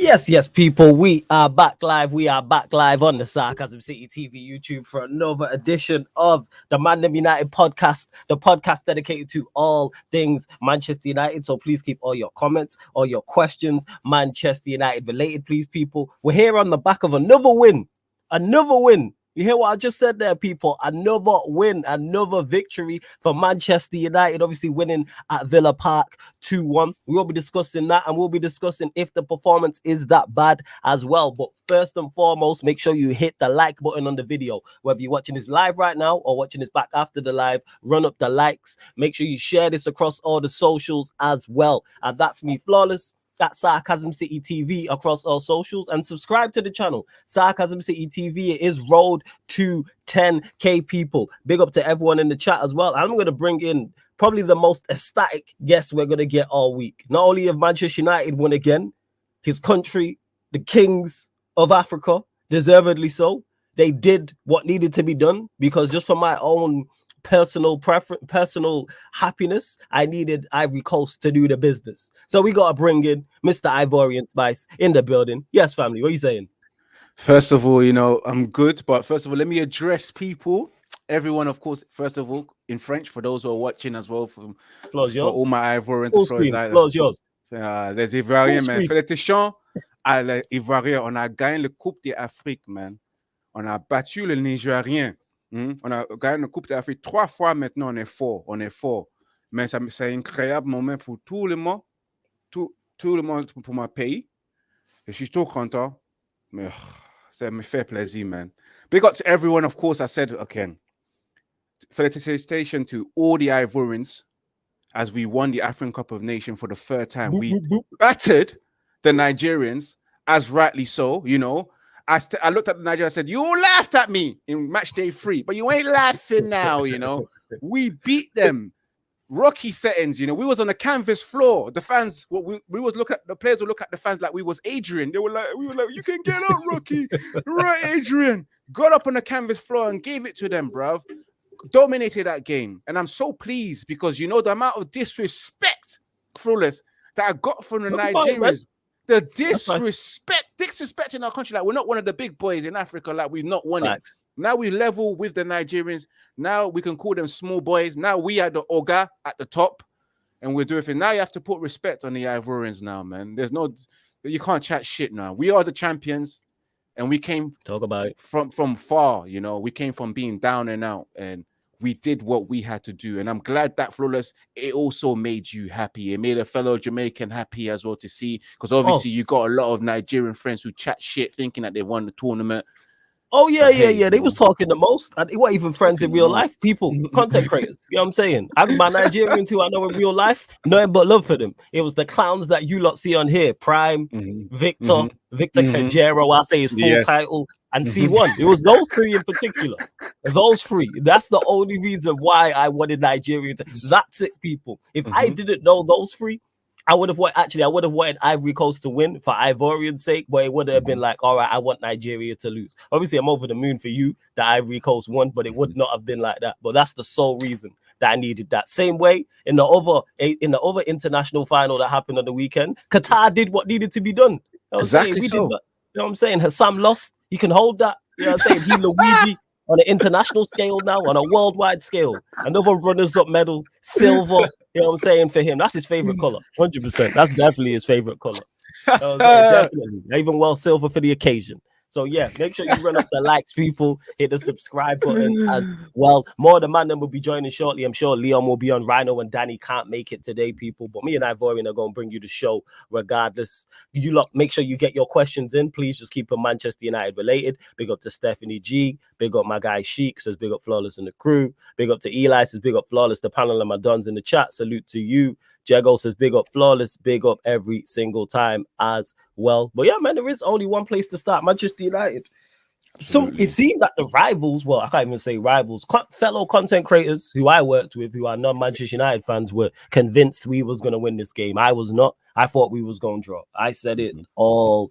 Yes, people. We are back live. We are back live on the Sarcasm City TV YouTube for another edition of the Man Them United podcast, the podcast dedicated to all things Manchester United. So please keep all your comments, all your questions, Manchester United related, please, people. We're here on the back of another win. Another win. You hear what I just said there, people? Another win, another victory for Manchester United, obviously winning at Villa Park 2-1. We will be discussing that, and we'll be discussing if the performance is that bad as well. But first and foremost, make sure you hit the like button on the video. Whether you're watching this live right now or watching this back after the live, run up the likes. Make sure you share this across all the socials as well. And that's me, Flawless. That's Sarcasm City TV across all socials, and subscribe to the channel. Sarcasm City TV, it is road to 10k people. Big up to everyone in the chat as well. I'm going to bring in probably the most ecstatic guest we're going to get all week. Not only have Manchester United won again, his country, the Kings of Africa, deservedly so. They did what needed to be done, because just for my own personal preference, personal happiness, I needed Ivory Coast to do the business. So we got to bring in Mr. Ivorian Spice in the building. Yes, family, what are you saying? First of all, I'm good, but first of all, let me address people. Everyone, of course, first of all, in French, for those who are watching as well, for all my Ivorian to screen, floor's yours. Les Ivoiriens, man. Félicitations à les Ivoiriens. On a gagné la Coupe d'Afrique, man. On a battu le Nigérien. On a gagné la Coupe d'Afrique 3 fois maintenant, on est fort. Mais c'est un incroyable moment pour tout le monde, tout le monde pour mon pays. Et je suis trop content. Mais ça me fait plaisir, man. Big up to everyone, of course. I said, okay, felicitation to all the Ivorians as we won the African Cup of Nations for the third time. We battered the Nigerians, as rightly so, I looked at the Nigeria and said, you laughed at me in match day 3, but you ain't laughing now, We beat them. Rocky settings, we was on the canvas floor. The fans, we was looking at, the players would look at the fans like we was Adrian. We were like, you can get up, Rocky. Right, Adrian. Got up on the canvas floor and gave it to them, bruv. Dominated that game. And I'm so pleased because, the amount of disrespect, Flawless, that I got from the Nigerians. The disrespect in our country, like we're not one of the big boys in Africa, like we've not won it. Now we level with the Nigerians. Now we can call them small boys. Now we are the Oga at the top, and we're doing it. Now you have to put respect on the Ivorians now, man. You can't chat shit now. We are the champions, and we came from far. We came from being down and out, and we did what we had to do. And I'm glad that, Flawless, it also made you happy. It made a fellow Jamaican happy as well to see, because obviously you got a lot of Nigerian friends who chat shit thinking that they won the tournament. Oh, yeah. They was talking the most. They weren't even friends in real life. People, content creators. You know what I'm saying? My Nigerians who I know in real life, nothing but love for them. It was the clowns that you lot see on here. Prime, Victor Kajero, I say his full title, and C1. It was those 3 in particular. Those 3. That's the only reason why I wanted Nigeria to. That's it, people. If I didn't know those 3, I would have wanted Ivory Coast to win for Ivorian's sake, but it would have been like, all right, I want Nigeria to lose. Obviously, I'm over the moon for you that Ivory Coast won, but it would not have been like that. But that's the sole reason that I needed that. Same way in the other international final that happened on the weekend, Qatar did what needed to be done. Exactly. Did that. You know what I'm saying? Hassam lost. He can hold that. You know what I'm saying? He Luigi. On an international scale now, on a worldwide scale, another runners-up medal, silver. You know what I'm saying, for him? That's his favorite color, 100%. That's definitely his favorite color. Definitely, even well silver for the occasion. So yeah, make sure you run up the likes, people. Hit the subscribe button as well. More of the man them will be joining shortly. I'm sure Leon will be on. Rhino and Danny can't make it today, people. But me and Ivorian are going to bring you the show regardless. You lot, make sure you get your questions in. Please just keep them Manchester United related. Big up to Stephanie G. Big up my guy Sheik. Says big up Flawless and the crew. Big up to Eli. Says big up Flawless. The panel and my dons in the chat. Salute to you. Jago says big up Flawless. Big up every single time as well. But yeah, man, there is only one place to start. Manchester United. It seemed that the rivals, well, I can't even say rivals, fellow content creators who I worked with, who are non-Manchester United fans, were convinced we was going to win this game. I was not. I thought we was going to draw. I said it all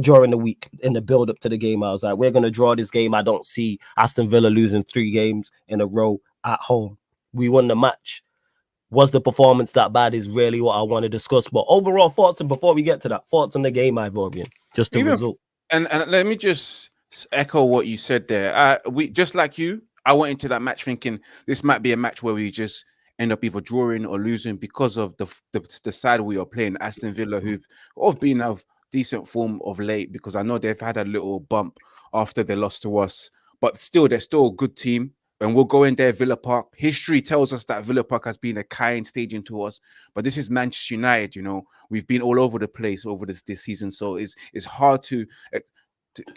during the week in the build-up to the game. I was like, we're going to draw this game. I don't see Aston Villa losing 3 games in a row at home. We won the match. Was the performance that bad is really what I want to discuss. But overall thoughts, and before we get to that, thoughts on the game, Ivorian, just the Even result. and let me just echo what you said there. We just like you, I went into that match thinking this might be a match where we just end up either drawing or losing because of the side we are playing, Aston Villa, who've been of decent form of late, because I know they've had a little bump after they lost to us, but still they're still a good team. And we'll go in there, Villa Park. History tells us that Villa Park has been a kind staging to us, but this is Manchester United. You know, we've been all over the place over this season, so it's hard to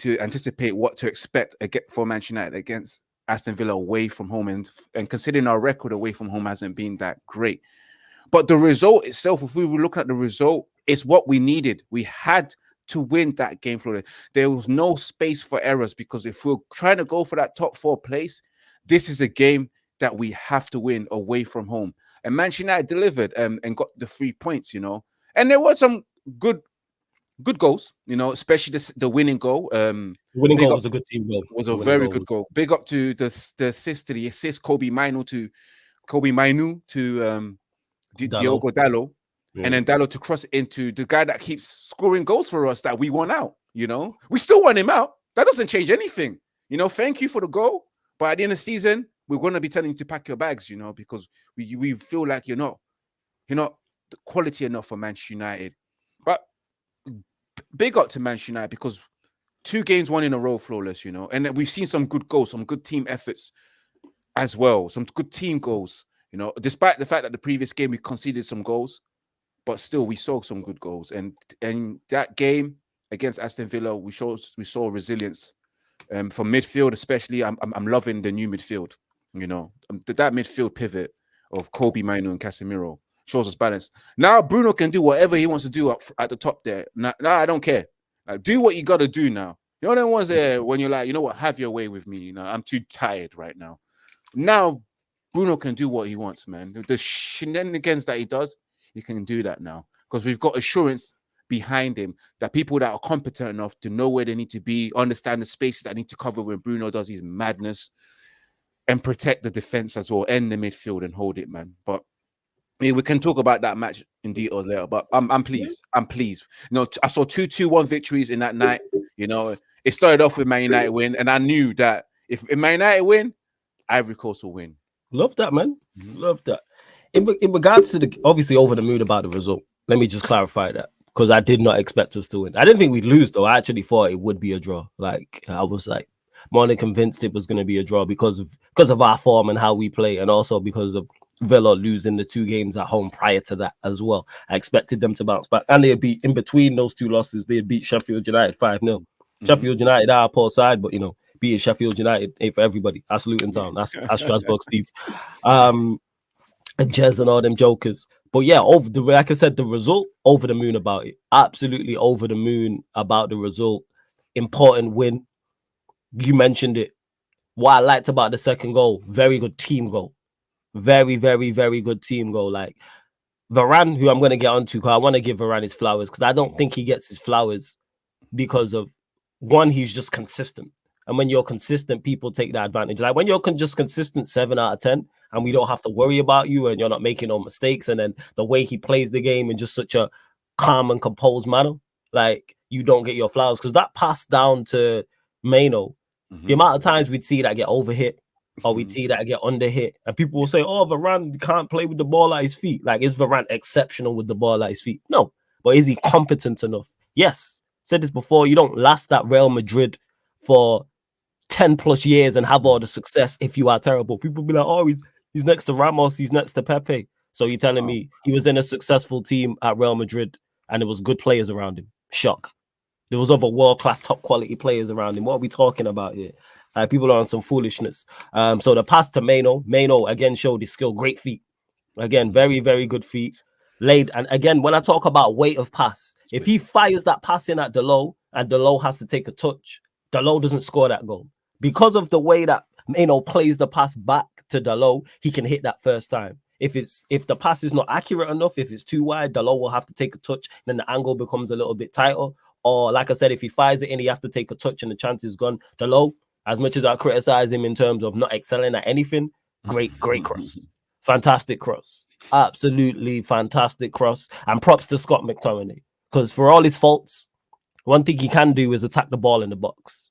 anticipate what to expect for Manchester United against Aston Villa away from home, and considering our record away from home hasn't been that great. But the result itself, if we were looking at the result, it's what we needed. We had to win that game, Florida. There was no space for errors, because if we're trying to go for that top 4 place, this is a game that we have to win away from home. And Manchester United delivered and got the 3 points, you know. And there were some good goals, you know, especially the winning goal. Winning goal was a good team goal. Was a very good goal. Big up to the assist, Kobe Mainu to Diogo Dalot. Yeah. And then Dalot to cross into the guy that keeps scoring goals for us that we won out, you know. We still want him out. That doesn't change anything. You know, thank you for the goal. But at the end of the season, we're going to be telling you to pack your bags, you know, because we feel like you're not quality enough for Manchester United. But big up to Manchester United, because 2 games won in a row, flawless, you know. And we've seen some good goals, some good team efforts as well, some good team goals, you know, despite the fact that the previous game we conceded some goals, but still we saw some good goals. And that game against Aston Villa, we saw resilience. From midfield, especially, I'm loving the new midfield. You know, that midfield pivot of Kobe, Mainu, and Casemiro shows us balance. Now Bruno can do whatever he wants to do at the top there. Now I don't care. Like, do what you got to do now. You know, the ones there when you're like, you know what, have your way with me. You know, I'm too tired right now. Now Bruno can do what he wants, man. The shenanigans that he does, he can do that now, because we've got assurance behind him that people that are competent enough to know where they need to be, understand the spaces that need to cover when Bruno does his madness, and protect the defense as well, and the midfield, and hold it, man. But I mean, we can talk about that match in detail later. But I'm pleased. I'm pleased. You know, I saw 2-1 victories in that night. You know, it started off with Man United win, and I knew that if Man United win, Ivory Coast will win. Love that, man. Love that. In regards to the obviously over the moon about the result, let me just clarify that, because I did not expect us to win. I didn't think we'd lose, though. I actually thought it would be a draw. Like, I was like more than convinced it was going to be a draw because of our form and how we play, and also because of Villa losing the 2 games at home prior to that as well. I expected them to bounce back, and they beat, in between those 2 losses, they beat Sheffield United 5-0. Sheffield United are a poor side, but you know, beating Sheffield United ain't for everybody. That's Luton Town. That's Strasbourg, Steve. And Jez and all them jokers. But yeah, like I said, the result, over the moon about it. Absolutely over the moon about the result. Important win. You mentioned it. What I liked about the second goal, very good team goal. Very, very, very good team goal. Like Varane, who I'm going to get onto, because I want to give Varane his flowers, because I don't think he gets his flowers because of, one, he's just consistent. And when you're consistent, people take that advantage. Like when you're just consistent 7 out of 10, and we don't have to worry about you, and you're not making no mistakes, and then the way he plays the game in just such a calm and composed manner, like you don't get your flowers. Because that pass down to Maino, the amount of times we'd see that get overhit, or we'd see that get underhit, and people will say, "Oh, Varane can't play with the ball at his feet." Like, is Varane exceptional with the ball at his feet? No, but is he competent enough? Yes. Said this before. You don't last at Real Madrid for 10 plus years and have all the success if you are terrible. People be like, "Oh, he's next to Ramos, he's next to Pepe." So you're telling me he was in a successful team at Real Madrid and there was good players around him? Shock. There was other world-class, top-quality players around him. What are we talking about here? People are on some foolishness. So the pass to Maino again showed his skill. Great feet. Again, very, very good feet. Laid. And again, when I talk about weight of pass, if he fires that pass in at Dalot and Dalot has to take a touch, Dalot doesn't score that goal. Because of the way that Maino plays the pass back to Dalot, he can hit that first time. If the pass is not accurate enough, if it's too wide, Dalot will have to take a touch, then the angle becomes a little bit tighter. Or like I said, if he fires it in, he has to take a touch and the chance is gone. Dalot, as much as I criticize him in terms of not excelling at anything, great cross. Fantastic cross. Absolutely fantastic cross. And props to Scott McTominay. Because for all his faults, one thing he can do is attack the ball in the box.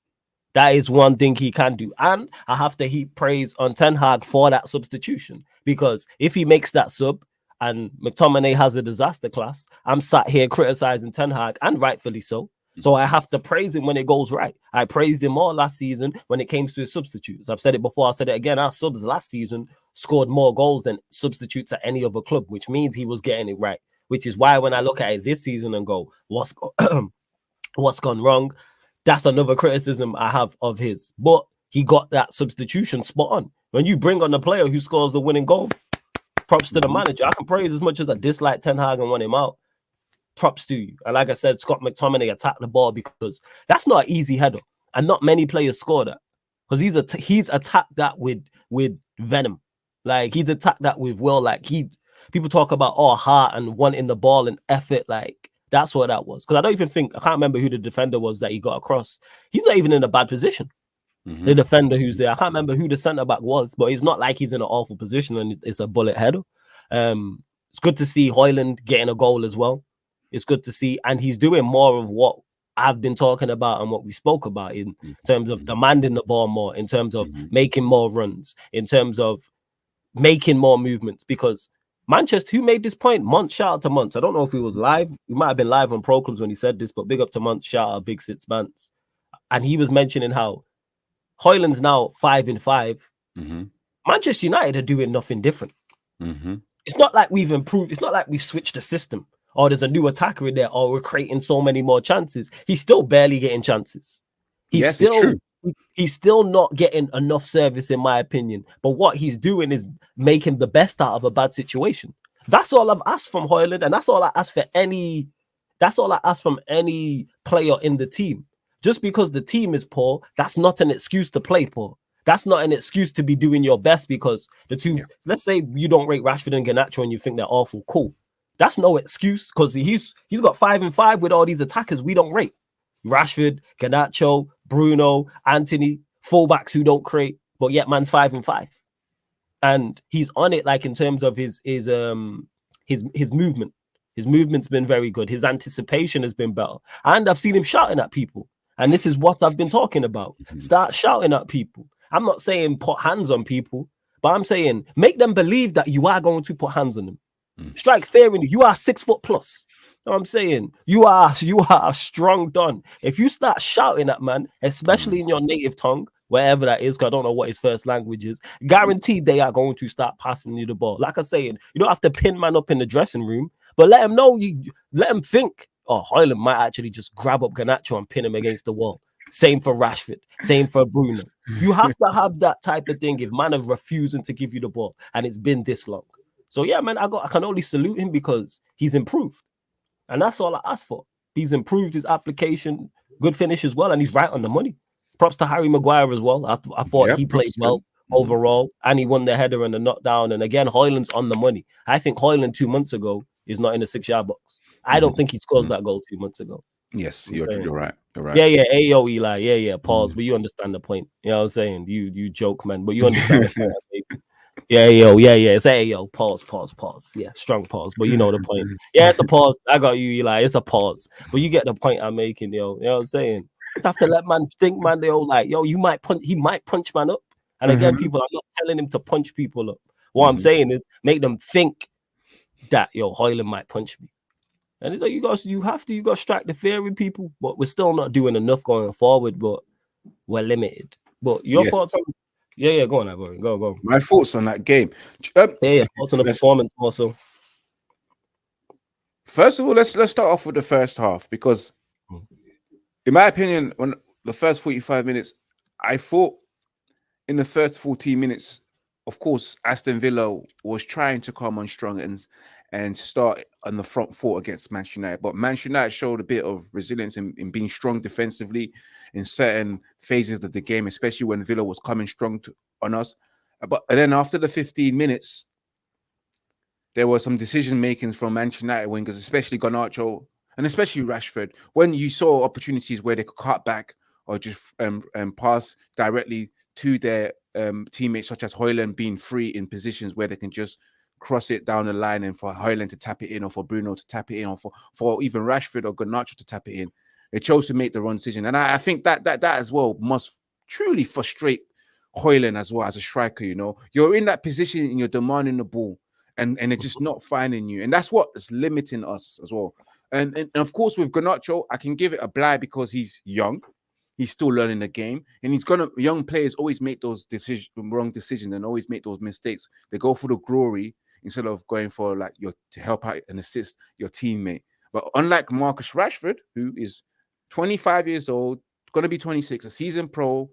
That is one thing he can do. And I have to heap praise on Ten Hag for that substitution. Because if he makes that sub and McTominay has a disaster class, I'm sat here criticizing Ten Hag, and rightfully so. So I have to praise him when it goes right. I praised him more last season when it came to his substitutes. I've said it before, I said it again. Our subs last season scored more goals than substitutes at any other club, which means he was getting it right. Which is why when I look at it this season and go, what's gone wrong? That's another criticism I have of his. But he got that substitution spot on. When you bring on the player who scores the winning goal, props to the manager. I can praise as much as I dislike Ten Hag and want him out. Props to you. And like I said, Scott McTominay attacked the ball because that's not an easy header. And not many players score that. Because he's attacked that with venom. Like he's attacked that with will. Like people talk about heart and wanting the ball and effort. Like that's what that was. Because I can't remember who the defender was that he got across. He's not even in a bad position. The defender who's there, I can't remember who the centre back was, but it's not like he's in an awful position and it's a bullet header. It's good to see Højlund getting a goal as well. It's good to see, and he's doing more of what I've been talking about and what we spoke about in terms of demanding the ball more, in terms of making more runs, in terms of making more movements. Because Manchester, who made this point? Monts, shout out to Monts. I don't know if he was live. He might have been live on Pro Clubs when he said this, but big up to Monts, shout out Big Sits Mance. And he was mentioning how Højlund's now 5 in 5. Manchester United are doing nothing different. It's not like we've improved. It's not like we've switched the system. Or there's a new attacker in there, or we're creating so many more chances. He's still barely getting chances. It's true. He's still not getting enough service, in my opinion. But what he's doing is making the best out of a bad situation. That's all I've asked from Højlund, and that's all I ask for any. That's all I ask from any player in the team. Just because the team is poor, that's not an excuse to play poor. That's not an excuse to be doing your best because the two. Yeah. Let's say you don't rate Rashford and Garnacho and you think they're awful. Cool. That's no excuse because he's got 5 in 5 with all these attackers we don't rate. Rashford, Garnacho, Bruno, Anthony, fullbacks who don't create, but yet man's 5 in 5. And he's on it like in terms of his movement. His movement's been very good. His anticipation has been better. And I've seen him shouting at people. And this is what I've been talking about. Start shouting at people. I'm not saying put hands on people, but I'm saying make them believe that you are going to put hands on them. Strike fear in you. You are 6 foot plus. You know what I'm saying? You are a strong don. If you start shouting at man, especially in your native tongue, wherever that is, because I don't know what his first language is, guaranteed they are going to start passing you the ball. Like I say, you don't have to pin man up in the dressing room, but let him know, let him think, Højlund might actually just grab up Garnacho and pin him against the wall. Same for Rashford. Same for Bruno. You have to have that type of thing if man are refusing to give you the ball, and it's been this long. So yeah, man, I can only salute him because he's improved. And that's all I ask for. He's improved his application, good finish as well, and he's right on the money. Props to Harry Maguire as well. I thought he played well overall, and he won the header and the knockdown. And again, Højlund's on the money. I think Højlund 2 months ago is not in the 6-yard box. I don't think he scores that goal 2 months ago. Yes, you're right. You're right. Yeah. Ayo, Eli. Yeah. Pause. But you understand the point. You know what I'm saying? You joke, man. But you understand the point. Yeah. It's Ayo. Pause. Yeah, strong pause. But you know the point. Yeah, it's a pause. I got you, Eli. It's a pause. But you get the point I'm making, yo. You know what I'm saying? You have to let man think, man. They all like, yo, he might punch man up. And again, I'm not telling him to punch people up. What I'm saying is make them think that, yo, Højlund might punch me. And you got to strike the fear in people, but we're still not doing enough going forward, but we're limited. But your thoughts on go on, Ivor. Go. My thoughts on that game. Thoughts on the performance also. First of all, let's start off with the first half because, in my opinion, when the first 45 minutes, I thought in the first 14 minutes, of course, Aston Villa was trying to come on strong and start on the front foot against Manchester United. But Manchester United showed a bit of resilience in being strong defensively in certain phases of the game, especially when Villa was coming strong on us. And then after the 15 minutes, there were some decision makings from Manchester United wingers, especially Garnacho and especially Rashford, when you saw opportunities where they could cut back or just pass directly to their teammates, such as Højlund being free in positions where they can just cross it down the line and for Højlund to tap it in, or for Bruno to tap it in, or for even Rashford or Garnacho to tap it in. They chose to make the wrong decision. And I think that as well must truly frustrate Højlund as well as a striker. You know, you're in that position and you're demanding the ball, and they're just not finding you. And that's what is limiting us as well. And of course, with Garnacho, I can give it a blight because he's young. He's still learning the game, and young players always make those wrong decisions and always make those mistakes. They go for the glory instead of going for like to help out and assist your teammate. But unlike Marcus Rashford, who is 25 years old, going to be 26, a seasoned pro,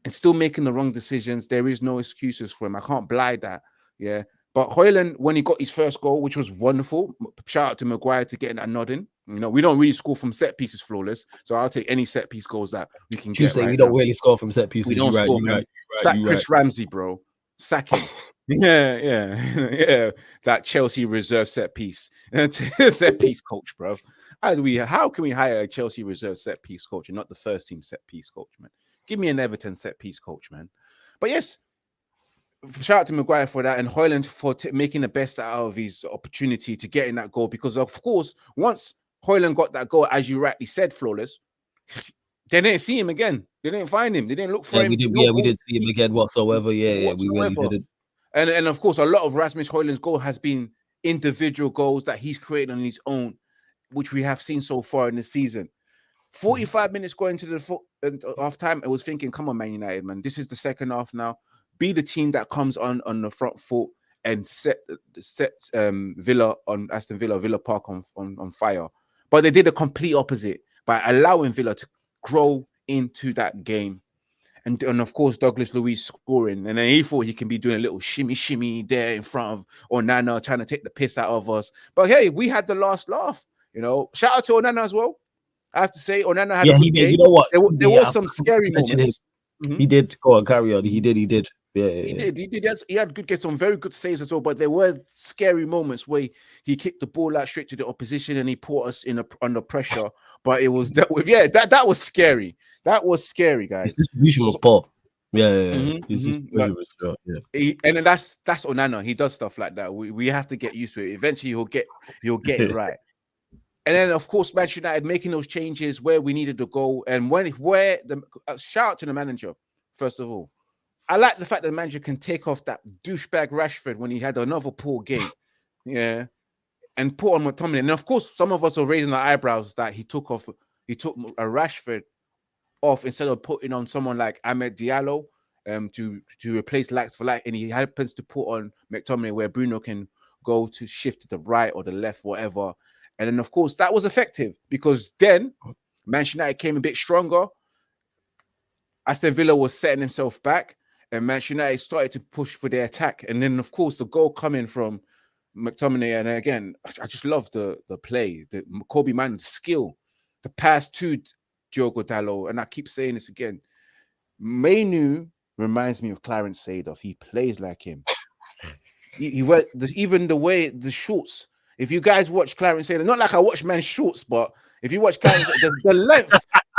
and still making the wrong decisions, there is no excuses for him. I can't blind that. Yeah. But Højlund, when he got his first goal, which was wonderful, shout out to Maguire to getting that nodding. You know, we don't really score from set pieces flawless, so I'll take any set piece goals that we can get. Right, we don't really score from set pieces. We don't score, man. Sack Chris Ramsey, bro. Sack him. Yeah. That Chelsea reserve set piece coach, bro. How can we hire a Chelsea reserve set piece coach and not the first team set piece coach, man? Give me an Everton set piece coach, man. But yes, shout out to Maguire for that, and Højlund for making the best out of his opportunity to get in that goal. Because of course, once Højlund got that goal, as you rightly said, flawless, they didn't see him again. They didn't find him. They didn't look for him. We didn't see him again whatsoever. We really didn't. And of course, a lot of Rasmus Højlund's goal has been individual goals that he's created on his own, which we have seen so far in the season. 45 minutes going to the half time, I was thinking, come on, Man United, man. This is the second half now. Be the team that comes on the front foot and set Villa on Aston Villa Park on fire. But they did the complete opposite by allowing Villa to grow into that game. And of course, Douglas Luiz scoring. And then he thought he can be doing a little shimmy there in front of Onana, trying to take the piss out of us. But hey, we had the last laugh. You know, shout out to Onana as well. I have to say, Onana had a good game. You know what? There was some scary moments. Mm-hmm. He did. Go on, carry on. He did. Yeah. He did. He had some very good saves as well. But there were scary moments where he kicked the ball out straight to the opposition and he put us under pressure. But it was dealt with. Yeah, that was scary. That was scary, guys. His distribution was poor. Yeah. And then that's Onana. He does stuff like that. We have to get used to it. Eventually, he'll get it right. And then, of course, Manchester United making those changes where we needed to go. And shout out to the manager, first of all. I like the fact that the manager can take off that douchebag Rashford when he had another poor game. Yeah. And put on McTominay. And, of course, some of us are raising our eyebrows that he took a Rashford off instead of putting on someone like Ahmed Diallo to replace likes for like. And he happens to put on McTominay where Bruno can go to shift to the right or the left, whatever. And then, of course, that was effective because then Manchester United came a bit stronger. Aston Villa was setting himself back, and Manchester United started to push for their attack. And then, of course, the goal coming from McTominay. And again, I just love the play, the Kobe Mann's skill, the pass to Diogo Dalot. And I keep saying this again. Mainu reminds me of Clarence Seedorf. He plays like him. Even the way the shorts. If you guys watch Clarence Seedorf, not like I watch man's shorts, but if you watch Clarence, the length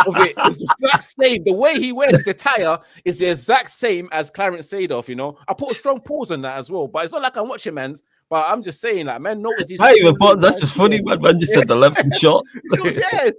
of it is the exact same. The way he wears his attire is the exact same as Clarence Seedorf, you know. I put a strong pause on that as well, but it's not like I'm watching man's, but I'm just saying that, man, notice these. That's just funny, man. Man just said the left shot. Yeah,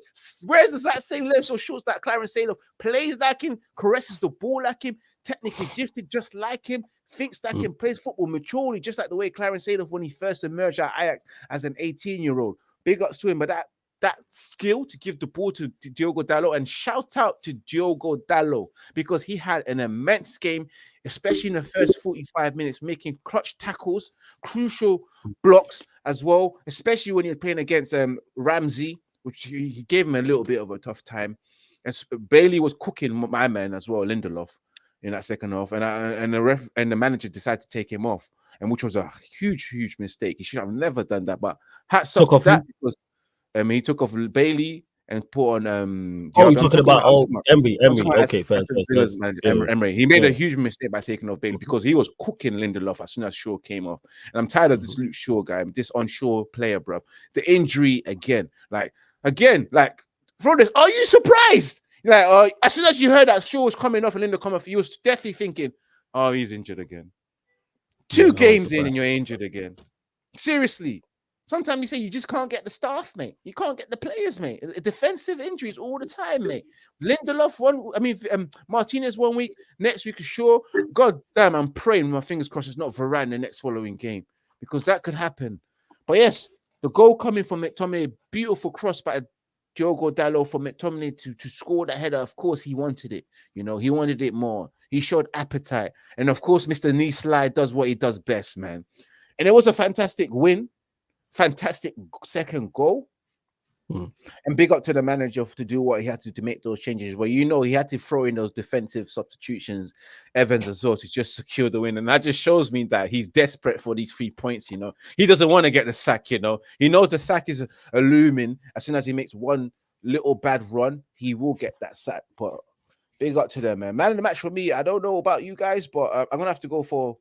wears the exact same length of shorts that Clarence Seedorf, plays like him, caresses the ball like him, technically gifted just like him. Thinks that can play football maturely, just like the way Clarence Seedorf when he first emerged at Ajax as an 18-year-old. Big ups to him, but that skill to give the ball to Diogo Dalot, and shout out to Diogo Dalot because he had an immense game, especially in the first 45 minutes, making clutch tackles, crucial blocks as well, especially when you're playing against Ramsey, which he gave him a little bit of a tough time. And Bailey was cooking my man as well, Lindelof, in that second half, and the manager decided to take him off, and which was a huge mistake. He should have never done that. But hats off to that because he took off Bailey and put on. You're talking about Emery. Okay, first. Emery. He made a huge mistake by taking off Bailey because he was cooking Lindelof as soon as Shaw came off. And I'm tired of this Luke Shaw guy, this on-Shaw player, bro. The injury again, Flores, are you surprised? Like, as soon as you heard that Shaw was coming off and Lindelof come off, you was definitely thinking, oh, he's injured again. 2 games in and you're injured again. Seriously. Sometimes you say you just can't get the staff, mate. You can't get the players, mate. Defensive injuries all the time, mate. Lindelof Martinez 1 week, next week is sure. God damn, I'm praying, my fingers crossed, it's not Varane the next following game because that could happen. But yes, the goal coming from McTominay, beautiful cross by Diogo Dalot for McTominay to score that header. Of course, he wanted it. You know, he wanted it more. He showed appetite. And of course, Mr. Knee Slide does what he does best, man. And it was a fantastic win. Fantastic second goal. And big up to the manager to do what he had to make those changes. Well, you know, he had to throw in those defensive substitutions, Evans as well, to just secure the win. And that just shows me that he's desperate for these 3 points, you know. He doesn't want to get the sack, you know. He knows the sack is a looming. As soon as he makes one little bad run, he will get that sack. But big up to them, man. Man of the match for me, I don't know about you guys, but I'm going to have to go for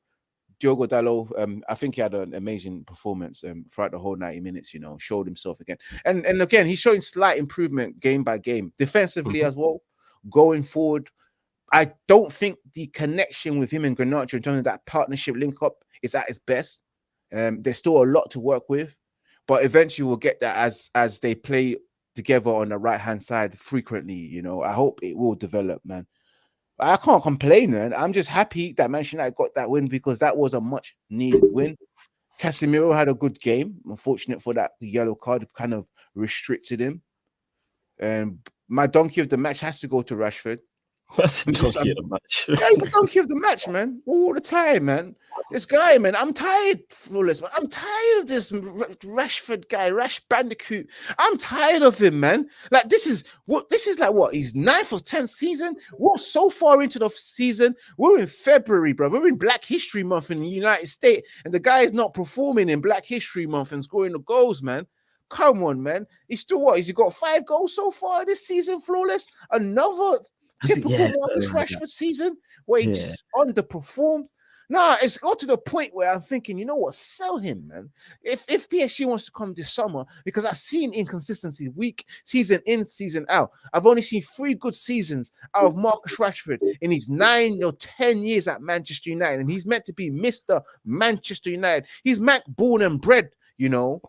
Diogo Dalot. I think he had an amazing performance throughout the whole 90 minutes, you know, showed himself again. And again, he's showing slight improvement game by game, defensively as well, going forward. I don't think the connection with him and Garnacho in terms of that partnership link up is at its best. There's still a lot to work with, but eventually we'll get that as they play together on the right-hand side frequently, you know. I hope it will develop, man. I can't complain, man. I'm just happy that Manchester United got that win because that was a much needed win. Casemiro had a good game. Unfortunate for that, the yellow card kind of restricted him. And my donkey of the match has to go to Rashford. That's the donkey of the match. Yeah, the donkey of the match, man. All the time, man. This guy, man, I'm tired, Flawless, man. I'm tired of this Rashford guy, Rash Bandicoot. I'm tired of him, man. Like, this is like what? His 9th or 10th season? We're so far into the season. We're in February, bro. We're in Black History Month in the United States, and the guy is not performing in Black History Month and scoring the goals, man. Come on, man. He's still what? Has he got 5 goals so far this season, Flawless? Another typical Marcus Rashford season where he just underperformed. Nah, it's got to the point where I'm thinking, you know what, sell him, man. If PSG wants to come this summer, because I've seen inconsistency season in, season out. I've only seen 3 good seasons out of Marcus Rashford in his 9 or 10 years at Manchester United, and he's meant to be Mr. Manchester United. He's Mac born and bred, you know.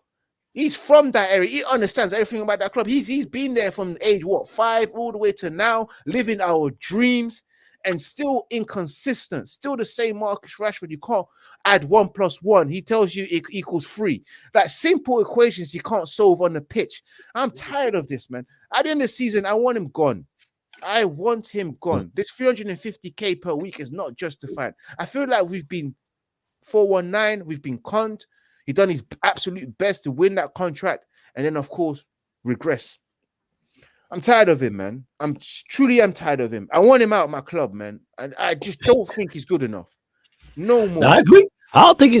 He's from that area. He understands everything about that club. He's been there from age 5 all the way to now, living our dreams. And still inconsistent, still the same Marcus Rashford. You can't add 1 + 1. He tells you it equals 3. Like simple equations you can't solve on the pitch. I'm tired of this, man. At the end of the season, I want him gone. I want him gone. This 350k per week is not justified. I feel like we've been 419, we've been conned. He done his absolute best to win that contract, and then of course regress. I'm tired of him, man. I'm tired of him. I want him out of my club, man. And I just don't think he's good enough. No more. I agree. I don't think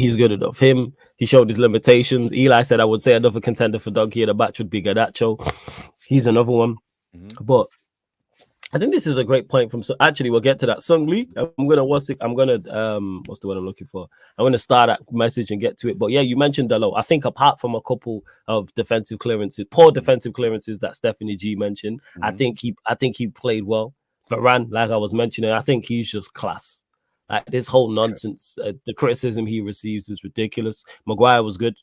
he's good enough. He showed his limitations. Eli said I would say another contender for donkey of the match would be Garnacho. He's another one. But I think this is a great point from. So actually, we'll get to that. Sung Lee, what's the word I'm looking for? I'm gonna start that message and get to it. But yeah, you mentioned Dalot. I think apart from a couple of poor defensive clearances that Stephanie G mentioned, I think he played well. Varane, like I was mentioning, I think he's just class. Like this whole nonsense, the criticism he receives is ridiculous. Maguire was good.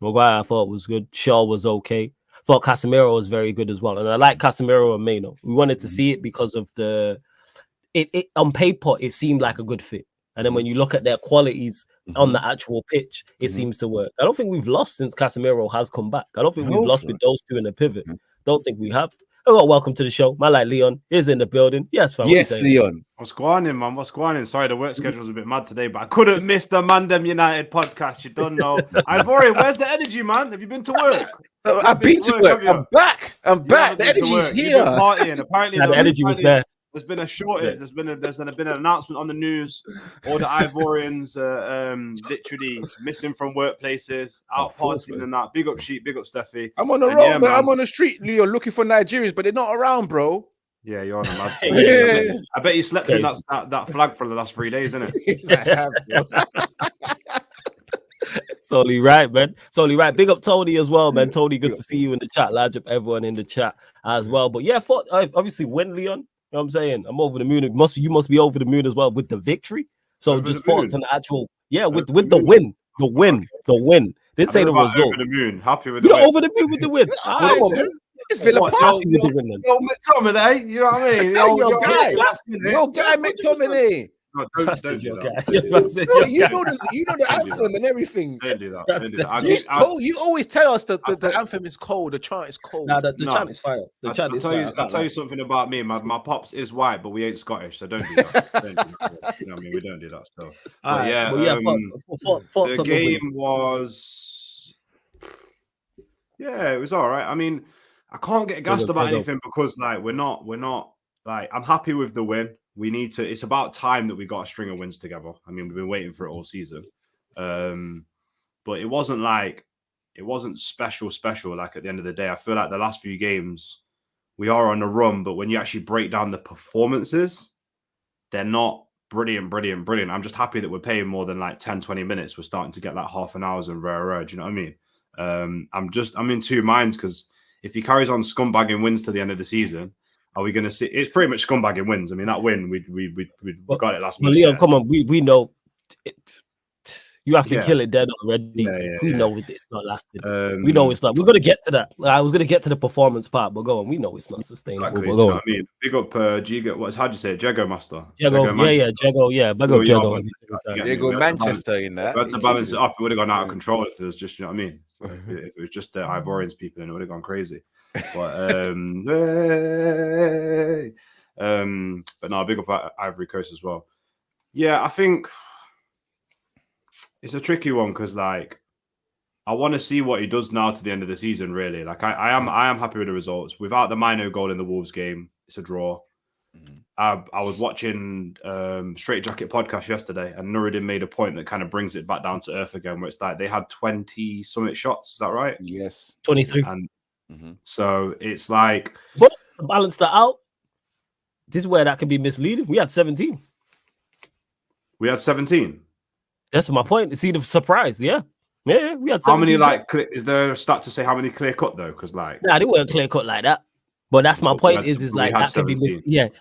I thought was good. Shaw was okay. Thought Casemiro was very good as well. And I like Casemiro and Meno. We wanted to see it because of it on paper, it seemed like a good fit. And then when you look at their qualities on the actual pitch, it seems to work. I don't think we've lost since Casemiro has come back. I don't think we've lost with those two in the pivot. Don't think we have. Oh, welcome to the show. My like Leon is in the building. Yes, fam. Yes, Leon. What's going on, man? What's going on? Sorry, the work schedule was a bit mad today, but I couldn't miss the Mandem United podcast. You don't know. Ivorian, where's the energy, man? Have you been to work? I've been to work. I'm back. The energy's here. Partying. Apparently, the energy was there. There's been a shortage. There's been an announcement on the news. All the Ivorians literally missing from workplaces, out partying and that. Big up Sheep, big up Steffi. I'm on the road, man. I'm on the street, Leo, looking for Nigerians, but they're not around, bro. Yeah, you're on a mad thing. I bet you slept in that flag for the last 3 days, isn't it? It's only right, man. It's only right. Big up Tony as well, man. Tony, good to see you in the chat. Large up everyone in the chat as well. But yeah, obviously win, Leon. know what I'm saying? I'm over the moon. You must be over the moon as well with the victory. So Over just the moon? thoughts on the actual, with Over the the win. The win. Didn't I say don't the know about result. over the moon. Happy with the You're win. over the moon with the win. Come Alright, on, man. It's Villa What, Park. with the win then. Yo, McTominay, you know what I mean? Your guy. Your guy, 100%. McTominay. No, That's don't do your that. guy. Don't do Bro, that. said Bro, your you guy. know the Don't do anthem and everything. Don't do that. That's Don't do that. You always tell us that I'll the tell- anthem is cold, the chant is cold. Nah, the No. chant is fire. The chant is fire. I'll tell you something about me. My pops is white, but we ain't Scottish, so don't do that. Don't do that. You know what I mean? We don't do that stuff. But yeah, thoughts the on game was, it was all right. I mean, I can't get gassed about anything because like we're not like, I'm happy with the win. We need to. It's about time that we got a string of wins together. I mean, we've been waiting for it all season, but it wasn't special. Like at the end of the day, I feel like the last few games we are on a run, but when you actually break down the performances, they're not brilliant. I'm just happy that we're paying more than like 10, 20 minutes. We're starting to get like half an hours and rare. Do you know what I mean? I'm in two minds because if he carries on scumbagging wins to the end of the season, are we going to see? It's pretty much scumbag wins. I mean, that win we got it last minute. Leon, come on, we know it, you have to kill it dead already. We know it's not lasting. We know it's not. We're gonna get to that. I was gonna get to the performance part, but go on. We know it's not sustainable. Exactly, you know what I mean? Big up Jigo. How do you say it? Jago Master. Jago, yeah. Big up Jago. They go Manchester in that. That's to balance it off. It would have gone out of control if it was just, you know what I mean? If it was just the Ivorians people, and it would have gone crazy. But but no, big up Ivory Coast as well. Yeah, I think it's a tricky one because like I want to see what he does now to the end of the season. Really, like I am happy with the results. Without the Mino goal in the Wolves game, it's a draw. I was watching Straight Jacket podcast yesterday, and Nuruddin made a point that kind of brings it back down to earth again, where it's like they had 20 summit shots. Is that right? Yes, 23. And so it's like, but to balance that out, this is where that can be misleading. We had 17. We had 17. That's my point. See the surprise, we had 17. How many is there a stat to say how many clear cut though? Because like, they weren't clear cut like that. But that's my point. Is like that can be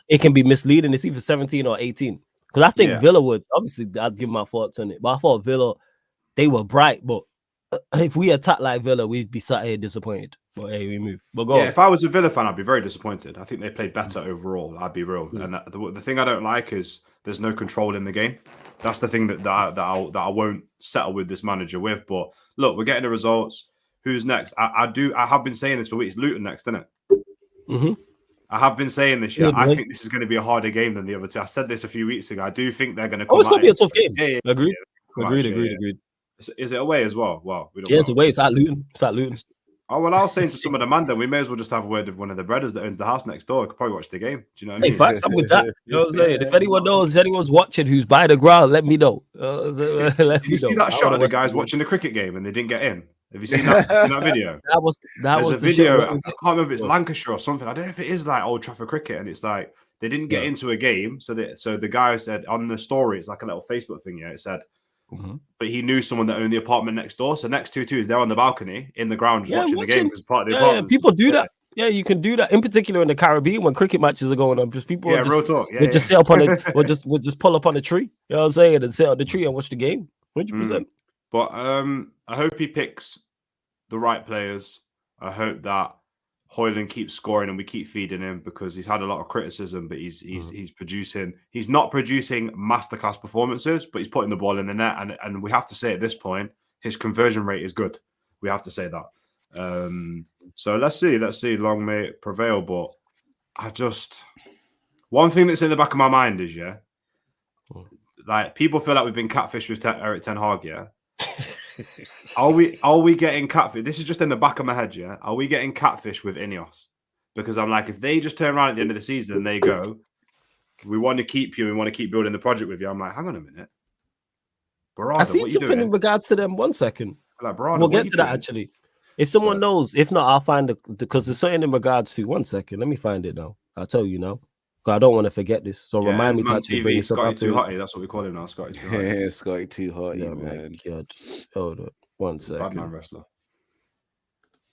it can be misleading. It's either 17 or 18. Because I think Villa would obviously I'd give my thoughts on it. But I thought Villa, they were bright. But if we attack like Villa, we'd be sat here disappointed. But hey, we move. But go on. If I was a Villa fan, I'd be very disappointed. I think they played better overall. I'd be real. And the thing I don't like is there's no control in the game. That's the thing that I won't settle with this manager with. But look, we're getting the results. Who's next? I have been saying this for weeks. Luton next, isn't it? I have been saying this year. I think this is going to be a harder game than the other two. I said this a few weeks ago. I do think they're going to come. It's going to be a tough game. Agreed. Is it away as well? Well, we don't it's away. It's at Luton. Oh, well, I was saying to some of the man, then we may as well just have a word with one of the brothers that owns the house next door. Could probably watch the game. Do you know what I mean? Hey, facts, I'm with that. You know what I'm saying? If anyone knows, anyone's watching who's by the ground, let me know. Did you see that shot of the guys watching the cricket game and they didn't get in? Have you seen that video? That was a video. I can't remember if it's Lancashire or something. I don't know if it is like Old Trafford cricket, and it's like they didn't get into a game. So the guy said on the story, it's like a little Facebook thing. Yeah, it said, but he knew someone that owned the apartment next door. So next to is they're on the balcony in the ground just watching the game because part of the apartment. People do that. Yeah, you can do that. In particular in the Caribbean when cricket matches are going on, because people real talk. We'll just sit up on it. We'll just pull up on a tree. You know what I'm saying, and sit on the tree and watch the game. 100%. But I hope he picks the right players. I hope that Højlund keeps scoring and we keep feeding him because he's had a lot of criticism, but he's producing. He's not producing masterclass performances, but he's putting the ball in the net. And we have to say at this point, his conversion rate is good. We have to say that. So let's see. Long may it prevail. But one thing that's in the back of my mind is, like people feel like we've been catfished with Erik ten Hag, Are we getting catfish? This is just in the back of my head, Are we getting catfish with Ineos? Because I'm like, if they just turn around at the end of the season and they go, we want to keep you and we want to keep building the project with you. I'm like, hang on a minute. Barada, I see something in regards to them. 1 second. Like, Barada, we'll get to that actually. If someone knows, if not, I'll find it because there's something in regards to 1 second. Let me find it now. I'll tell you now. I don't want to forget this. So remind me to actually bring this up. Scotty Too Hotty, that's what we call him now. Scotty Too Hotty. Yeah, Scotty Too Hotty, man. God. Hold on 1 second. Bad man wrestler.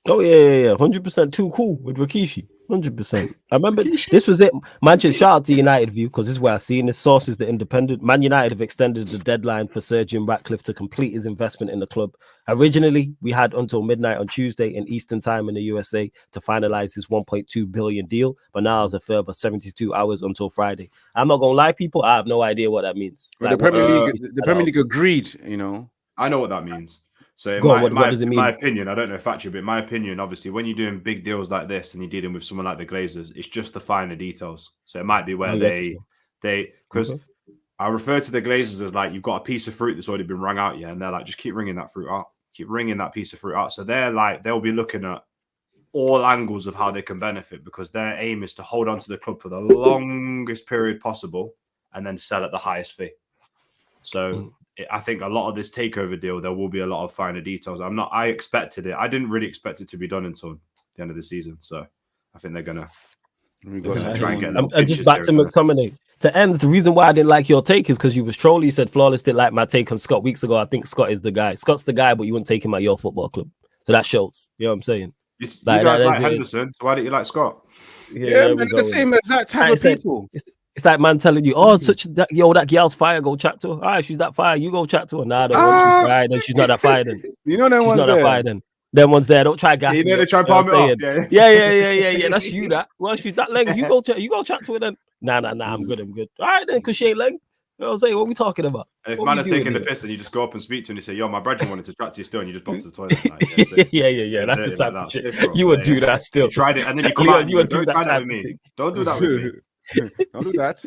Oh yeah. 100% too cool with Rikishi. 100%. I remember this was it. Manchester, shout out to United View because this is where I seen the source is the Independent. Man United have extended the deadline for Sir Jim Ratcliffe to complete his investment in the club. Originally, we had until midnight on Tuesday in Eastern Time in the USA to finalize his 1.2 billion deal, but now it's a further 72 hours until Friday. I'm not gonna lie, people. I have no idea what that means. Well, Like, the Premier League agreed. I know what that means. So what does it mean? In my opinion, I don't know if actually, but in my opinion, obviously, when you're doing big deals like this and you're dealing with someone like the Glazers, it's just the finer details. So it might be where because I refer to the Glazers as like you've got a piece of fruit that's already been wrung out, and they're like, just keep wringing that fruit out, keep wringing that piece of fruit out. So they're like, they'll be looking at all angles of how they can benefit because their aim is to hold on to the club for the longest period possible and then sell at the highest fee. So I think a lot of this takeover deal, there will be a lot of finer details. I expected it. I didn't really expect it to be done until the end of the season. So I think they're going to try and get them. I'm just back to McTominay. To end, the reason why I didn't like your take is because you was trolling. You said Flawless didn't like my take on Scott weeks ago. I think Scott is the guy. Scott's the guy, but you wouldn't take him at your football club. So that shows. You know what I'm saying? You guys like Henderson, so why didn't you like Scott? Yeah, man, the same exact type of people. It's like man telling you, oh, that girl's fire, go chat to her. All right, she's that fire, you go chat to her. Nah, she's fire, then she's not that fire then. You know them ones there. That fire, then. Them ones there, don't try gas. They try to palm it up. Yeah. That's you that. Well, she's that length, you go chat to her then. Nah, I'm good. All right then, because she ain't length. You know what I'm saying? What are we talking about? And if man are taking the piss and you just go up and speak to him and you say, yo, my brother wanted to chat to you still, and you just bump to the toilet. Like, yeah. That's the type of shit. You would do that still. You tried it, and then you come out. You would do that with me. Don't do that with me. Don't do that.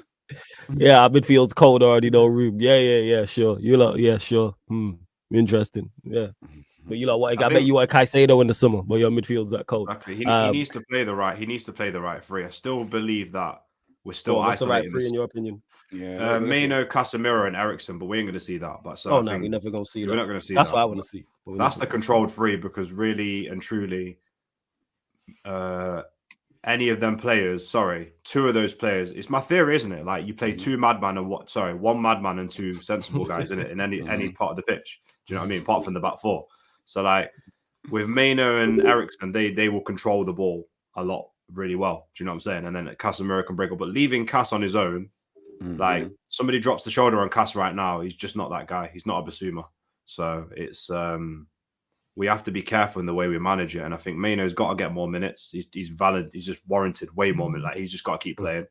Yeah, our midfield's cold already, no room. Yeah, sure. You lot, yeah, sure. Interesting. Yeah. But you know what? I bet you want Caicedo in the summer, but your midfield's that cold. Exactly. He needs to play the right. He needs to play the right three. I still believe that we're still isolated. What's the right three in your opinion? Yeah, Maino, Casemiro, and Ericsson, but we ain't going to see that. But so we're never going to see that. We're not going to see That's that. what I want to see. That's the controlled three because really and truly, any of them players, two of those players, it's my theory, isn't it? Like you play one madman and two sensible guys in it in any part of the pitch. Do you know what I mean? Apart from the back four. So like with Maino and Ericsson, they will control the ball a lot really well. Do you know what I'm saying? And then Casemiro can break up, but leaving Cass on his own, like somebody drops the shoulder on Cass right now, he's just not that guy. He's not a Basuma. So it's we have to be careful in the way we manage it. And I think Maino's got to get more minutes. He's valid. He's just warranted way more minutes. Like he's just got to keep playing.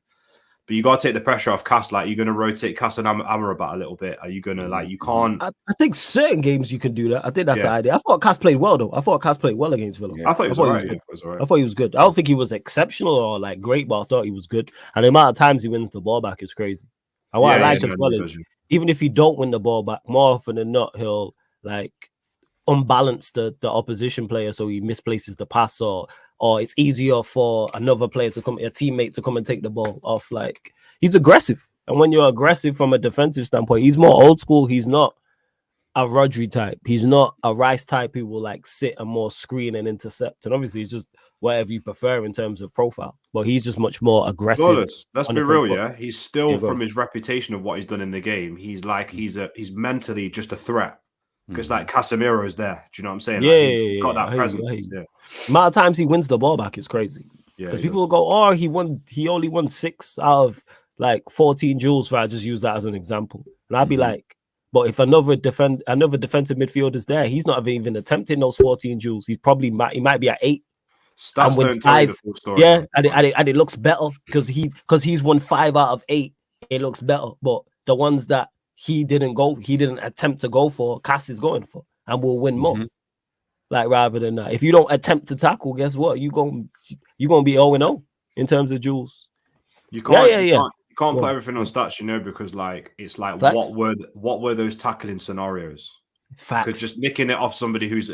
But you got to take the pressure off Cass. Like you're going to rotate Cass and Amrabat a little bit. Are you going to you can't? I think certain games you can do that. I think that's the idea. I thought Cass played well though. I thought Cass played well against Villa. Yeah. I thought he was all right. I thought he was good. I don't think he was exceptional or like great, but I thought he was good. And the amount of times he wins the ball back is crazy. And what I like as well is even if he don't win the ball back, more often than not, he'll like unbalance the opposition player so he misplaces the pass or it's easier for another player to come, a teammate to come and take the ball off. Like he's aggressive, and when you're aggressive from a defensive standpoint, he's more old school. He's not a Rodri type, he's not a Rice type who will like sit and more screen and intercept, and obviously it's just whatever you prefer in terms of profile, but he's just much more aggressive. Let's be real, he's still from his reputation of what he's done in the game, he's mentally just a threat. Because like Casemiro is there, do you know what I'm saying? He's got that presence. Amount of times he wins the ball back is crazy. Because people will go, "Oh, he only won 6 out of like 14 duels." I just use that as an example, and I'd be like, "But if another defensive midfielder is there, he's not even attempting those 14 duels. He might be at 8." Stats don't tell you the full story. And it looks better because he's won 5 out of 8. It looks better, but the ones that he didn't attempt to go for, Cass is going for, and will win more. Like rather than that, if you don't attempt to tackle, guess what? You're gonna be 0-0 in terms of duels. You can't put everything on stats, because like it's like Facts. what were those tackling scenarios? It's facts. Because just nicking it off somebody who's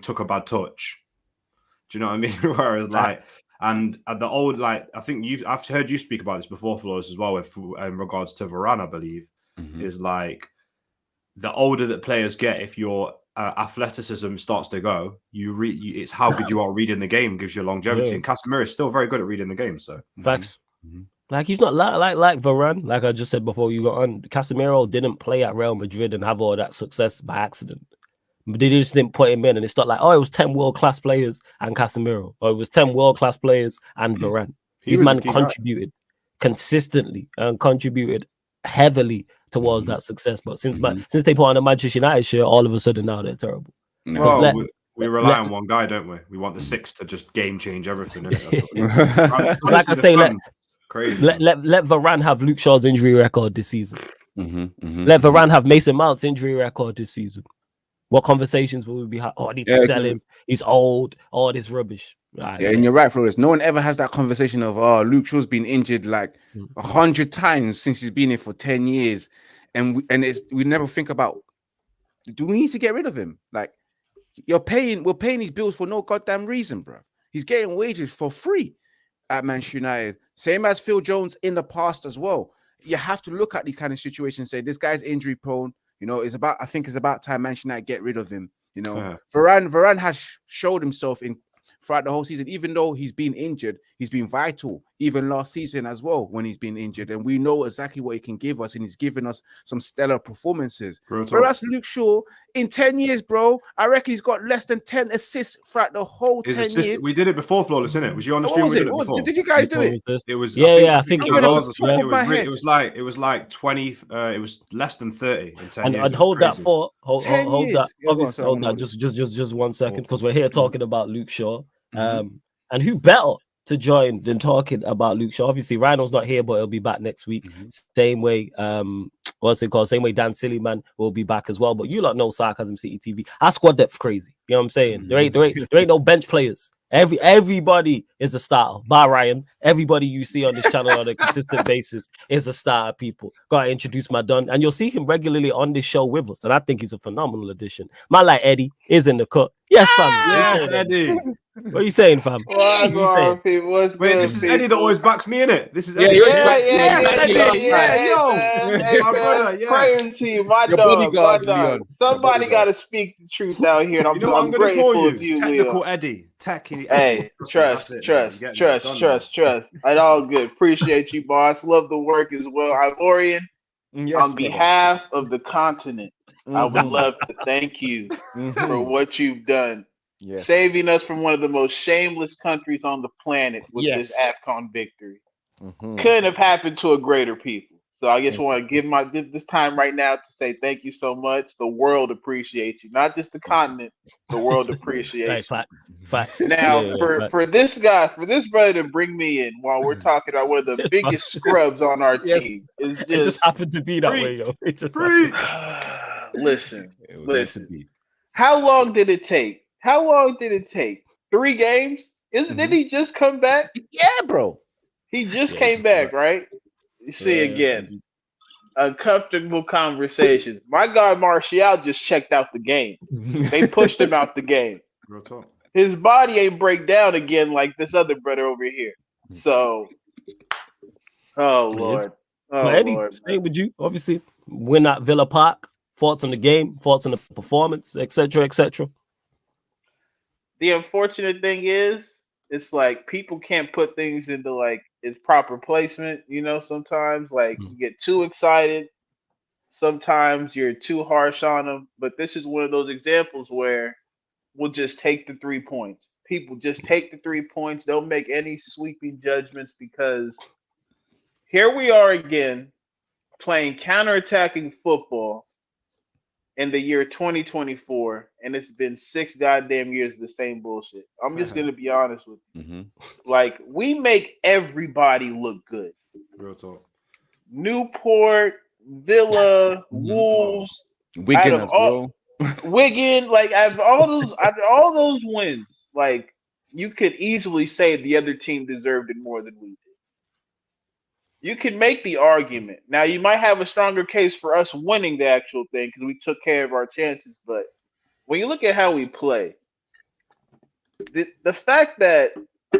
took a bad touch. Do you know what I mean? Whereas Facts. and at the old I think I've heard you speak about this before, Flores, as well, in regards to Varane, I believe. Is like the older that players get, if your athleticism starts to go, it's how good you are reading the game gives you longevity. And Casemiro is still very good at reading the game. So facts. Like he's not like Varane. Like I just said before you got on, Casemiro didn't play at Real Madrid and have all that success by accident. But they just didn't put him in, and it's not like, oh, it was 10 world-class players and Casemiro, or it was 10 world-class players and Varane. These man contributed consistently and contributed heavily towards that success. But since they put on the Manchester United shirt, all of a sudden now they're terrible. Well, we rely on one guy, don't we? We want the six to just game change everything. Like I say, let Varane have Luke Shaw's injury record this season. Let Varane have Mason Mount's injury record this season. What conversations will we be having? Oh, I need to sell him. He's old. All this rubbish. Right, and you're right, Flores. No one ever has that conversation of, oh, Luke Shaw's been injured like 100 times since he's been here for 10 years. And we never think about, do we need to get rid of him? Like, we're paying his bills for no goddamn reason, bro. He's getting wages for free at Manchester United. Same as Phil Jones in the past as well. You have to look at these kind of situations and say, this guy's injury prone. You know, I think it's about time Manchester United get rid of him. You know, Varane has showed himself throughout the whole season, even though he's been injured, he's been vital, even last season as well when he's been injured. And we know exactly what he can give us, and he's given us some stellar performances. Whereas Luke Shaw, in 10 years, bro, I reckon he's got less than 10 assists throughout the whole 10 years. We did it before, Flawless, innit? Was you on the stream? Did you guys do it? It was, I think it was. It was like 20, it was less than 30 in 10 years. And hold that thought. Hold that. Just 1 second, because we're here talking about Luke Shaw. And who better to join than talking about Luke Shaw? Obviously, Rhino's not here, but he'll be back next week. Same way, what's it called? Same way Dan Sillyman will be back as well. But you lot know Sarcasm City TV. Our squad depth crazy. You know what I'm saying? There ain't no bench players. Everybody is a starter. Bar Ryan. Everybody you see on this channel on a consistent basis is a starter. People gotta introduce my Don, and you'll see him regularly on this show with us. And I think he's a phenomenal addition. My like Eddie is in the cut. Yes, fam. Yes, Eddie. What are you saying, fam? What's good, Wait, this is Eddie that always backs me in it. This is Eddie. Praying to you, my dog. Somebody got to speak the truth out here. And I'm going to call you you, Technical Eddie. Hey, trust. It's all good. Appreciate you, boss. Love the work as well. Ivorian, on behalf of the continent, I would love to thank you for what you've done. Yes. Saving us from one of the most shameless countries on the planet with this AFCON victory. Couldn't have happened to a greater people. So I just want to give this time right now to say thank you so much. The world appreciates you, not just the continent. The world appreciates you. Facts. Now, for this brother to bring me in while we're talking about one of the biggest scrubs on our team, it just happened to be that way, yo. It just listen. How long did it take? 3 games? Did he just come back? Yeah, bro. He just came back, right? You see again. Uncomfortable conversations. My guy Martial just checked out the game. They pushed him out the game. Real talk. His body ain't break down again like this other brother over here. So, Lord. But Eddie, staying with you, obviously, win at Villa Park. Thoughts on the game, thoughts on the performance, etc., etc. The unfortunate thing is, it's like people can't put things into like its proper placement. You know, sometimes like you get too excited. Sometimes you're too harsh on them. But this is one of those examples where we'll just take the 3 points. People just take the 3 points. Don't make any sweeping judgments because here we are again playing counterattacking football in the year 2024, and it's been 6 goddamn years of the same bullshit. I'm just gonna be honest with you. Like, we make everybody look good. Real talk. Newport, Villa, Wolves, Wigan as well. Wigan, like after all those wins, like you could easily say the other team deserved it more than we did. You can make the argument. Now, you might have a stronger case for us winning the actual thing because we took care of our chances. But when you look at how we play, the fact that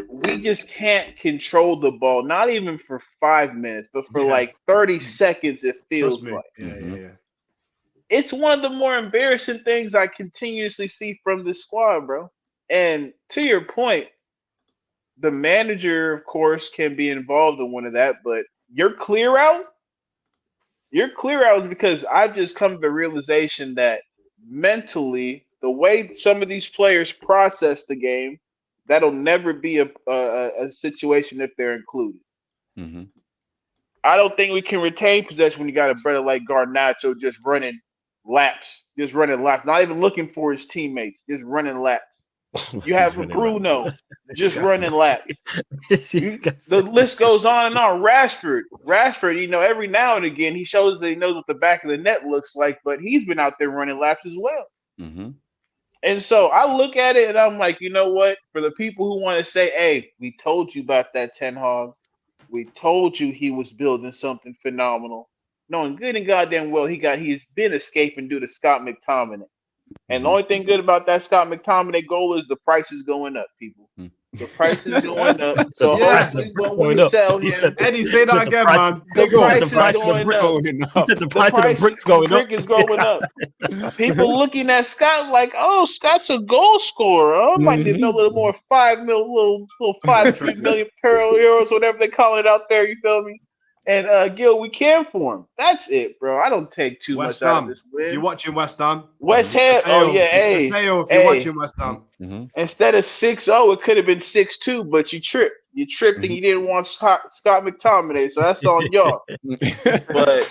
we just can't control the ball, not even for 5 minutes, but for like 30 seconds, it feels like. Yeah. It's one of the more embarrassing things I continuously see from this squad, bro. And to your point, the manager, of course, can be involved in one of that, but your clear out is because I've just come to the realization that mentally the way some of these players process the game, that'll never be a situation if they're included. Mm-hmm. I don't think we can retain possession when you got a brother like Garnacho just running laps, not even looking for his teammates, just running laps. You have Bruno just running laps. The list goes on and on. Rashford, you know, every now and again he shows that he knows what the back of the net looks like, but he's been out there running laps as well. Mm-hmm. And so I look at it and I'm like, you know what? For the people who want to say, hey, we told you about that Ten Hag. We told you he was building something phenomenal. Knowing good and goddamn well he's been escaping due to Scott McTominay. And the only thing good about that Scott McTominay goal is the price is going up, people. The price is going up. So hopefully when we sell him, Eddie, say that again, man. The price is going up. He said the price of the bricks going up. The brick is going up. People looking at Scott like, oh, Scott's a goal scorer. I might need a little more 5 million euros, whatever they call it out there. You feel me? And Gil, we care for him. That's it, bro. I don't take too much out of this win. If you're watching West Ham, oh yeah, if you're watching West Ham, instead of 6-0, it could have been 6-2, but you tripped. You tripped and you didn't want Scott McTominay, so that's on y'all. But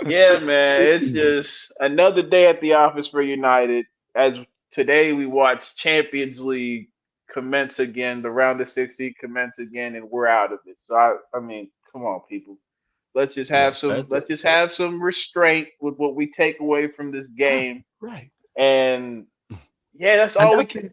yeah, man, it's just another day at the office for United. As today we watch Champions League commence again, the round of 60 commence again, and we're out of it. So I mean, come on, people. Let's just have some restraint with what we take away from this game. Right. And yeah, that's all we can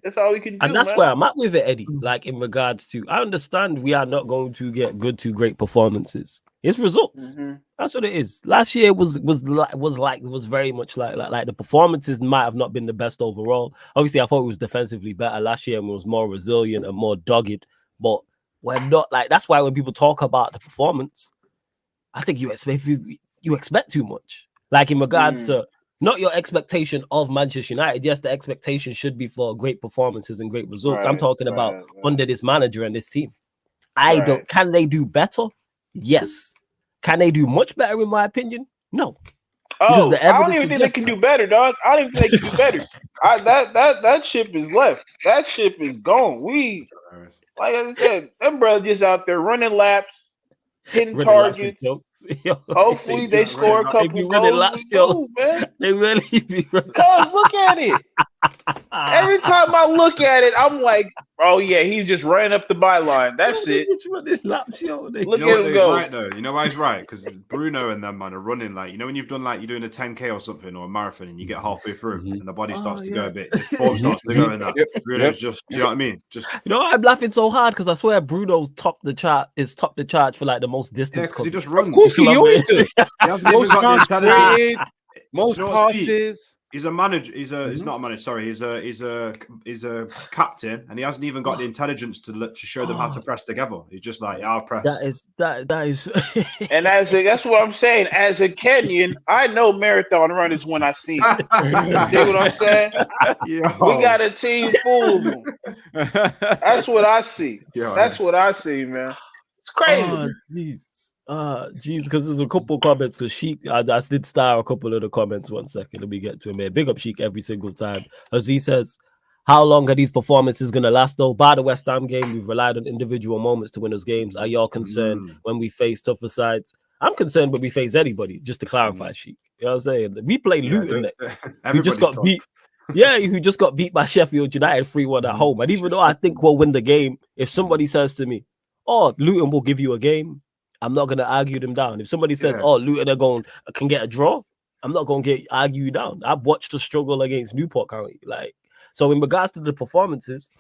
do. And that's where I'm at with it, Eddie. Like in regards to, I understand we are not going to get good to great performances. It's results. That's what it is. Last year was very much like the performances might have not been the best overall. Obviously, I thought it was defensively better last year and was more resilient and more dogged. But we're not like, that's why when people talk about the performance, I think you expect too much. Like in regards to not your expectation of Manchester United. Yes, the expectation should be for great performances and great results. I'm talking about under this manager and this team. Can they do better? Yes. Can they do much better, in my opinion? No. Oh, I don't even think they can do better, dog. I don't even think they can do better. That ship is left. That ship is gone. Like I said, that brother just out there running laps, hitting targets. Hopefully they score a couple goals. They really be Cuz look at it. Every time I look at it, I'm like, oh yeah, he's just running up the byline. That's it. Look at him go. Right though. You know why he's right? Because Bruno and them man are running like, you know, when you've done like you're doing a 10K or something or a marathon and you get halfway through and the body starts to go a bit, the form starts to go in that. Bruno's just, do you know what I mean? Just I'm laughing so hard because I swear Bruno's topped the chart for like the most distance. Yeah, because he just runs. Of course, he always does. Most yards created, most passes. He's a manager. He's not a manager. Sorry, he's a captain, and he hasn't even got the intelligence to show them how to press together. He's just like, I'll press. That is. And that's what I'm saying. As a Kenyan, I know marathon runners when I see them. You know what I'm saying? Yo. We got a team full of them. That's what I see. That's what I see, man. It's crazy. Jeez, because there's a couple comments. Because Sheik, I did star a couple of the comments. 1 second, let me get to him here. Big up Sheik every single time. As he says, how long are these performances going to last, though? By the West Ham game, we've relied on individual moments to win us games. Are y'all concerned when we face tougher sides? I'm concerned when we face anybody, just to clarify, Sheik. You know what I'm saying? We play Luton next. We just got beat. Yeah, who just got beat by Sheffield United 3-1 at home. And even though I think we'll win the game, if somebody says to me, oh, Luton will give you a game, I'm not going to argue them down. If somebody says, oh, Luton can get a draw, I'm not going to argue you down. I've watched the struggle against Newport County. So in regards to the performances,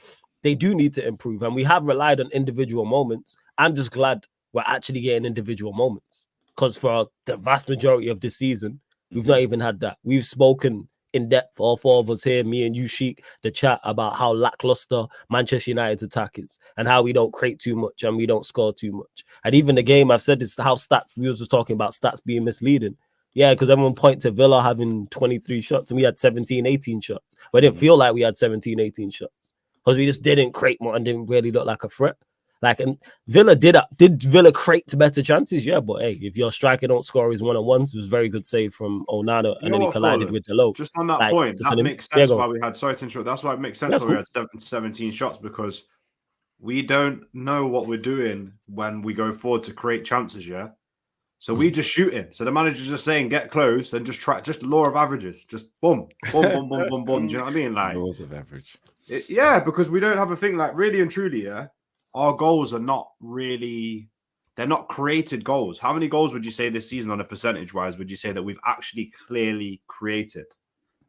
they do need to improve. And we have relied on individual moments. I'm just glad we're actually getting individual moments. Because for the vast majority of this season, we've not even had that. We've spoken in depth, all four of us here, me and you, Sheik, the chat about how lackluster Manchester United's attack is and how we don't create too much and we don't score too much. And even the game, I've said it's how we was just talking about stats being misleading. Yeah, because everyone point to Villa having 23 shots and we had 17, 18 shots. But it didn't feel like we had 17, 18 shots because we just didn't create more and didn't really look like a threat. Like, and Villa did Villa create better chances? Yeah, but hey, if your striker don't score his one-on-ones, it was a very good save from Onana, and then he collided with the low. Just on that point, that makes sense why we had. Sorry to interrupt. That's why it makes sense why we had 17 shots, because we don't know what we're doing when we go forward to create chances. Yeah. So we just shoot in. So the manager's just saying, get close and just try, just the law of averages. Just boom, boom, boom, boom, boom, boom. Do you know what I mean? Like laws of average. Yeah, because we don't have a thing like really and truly, yeah. Our goals are not really, they're not created goals. How many goals would you say this season on a percentage wise would you say that we've actually clearly created?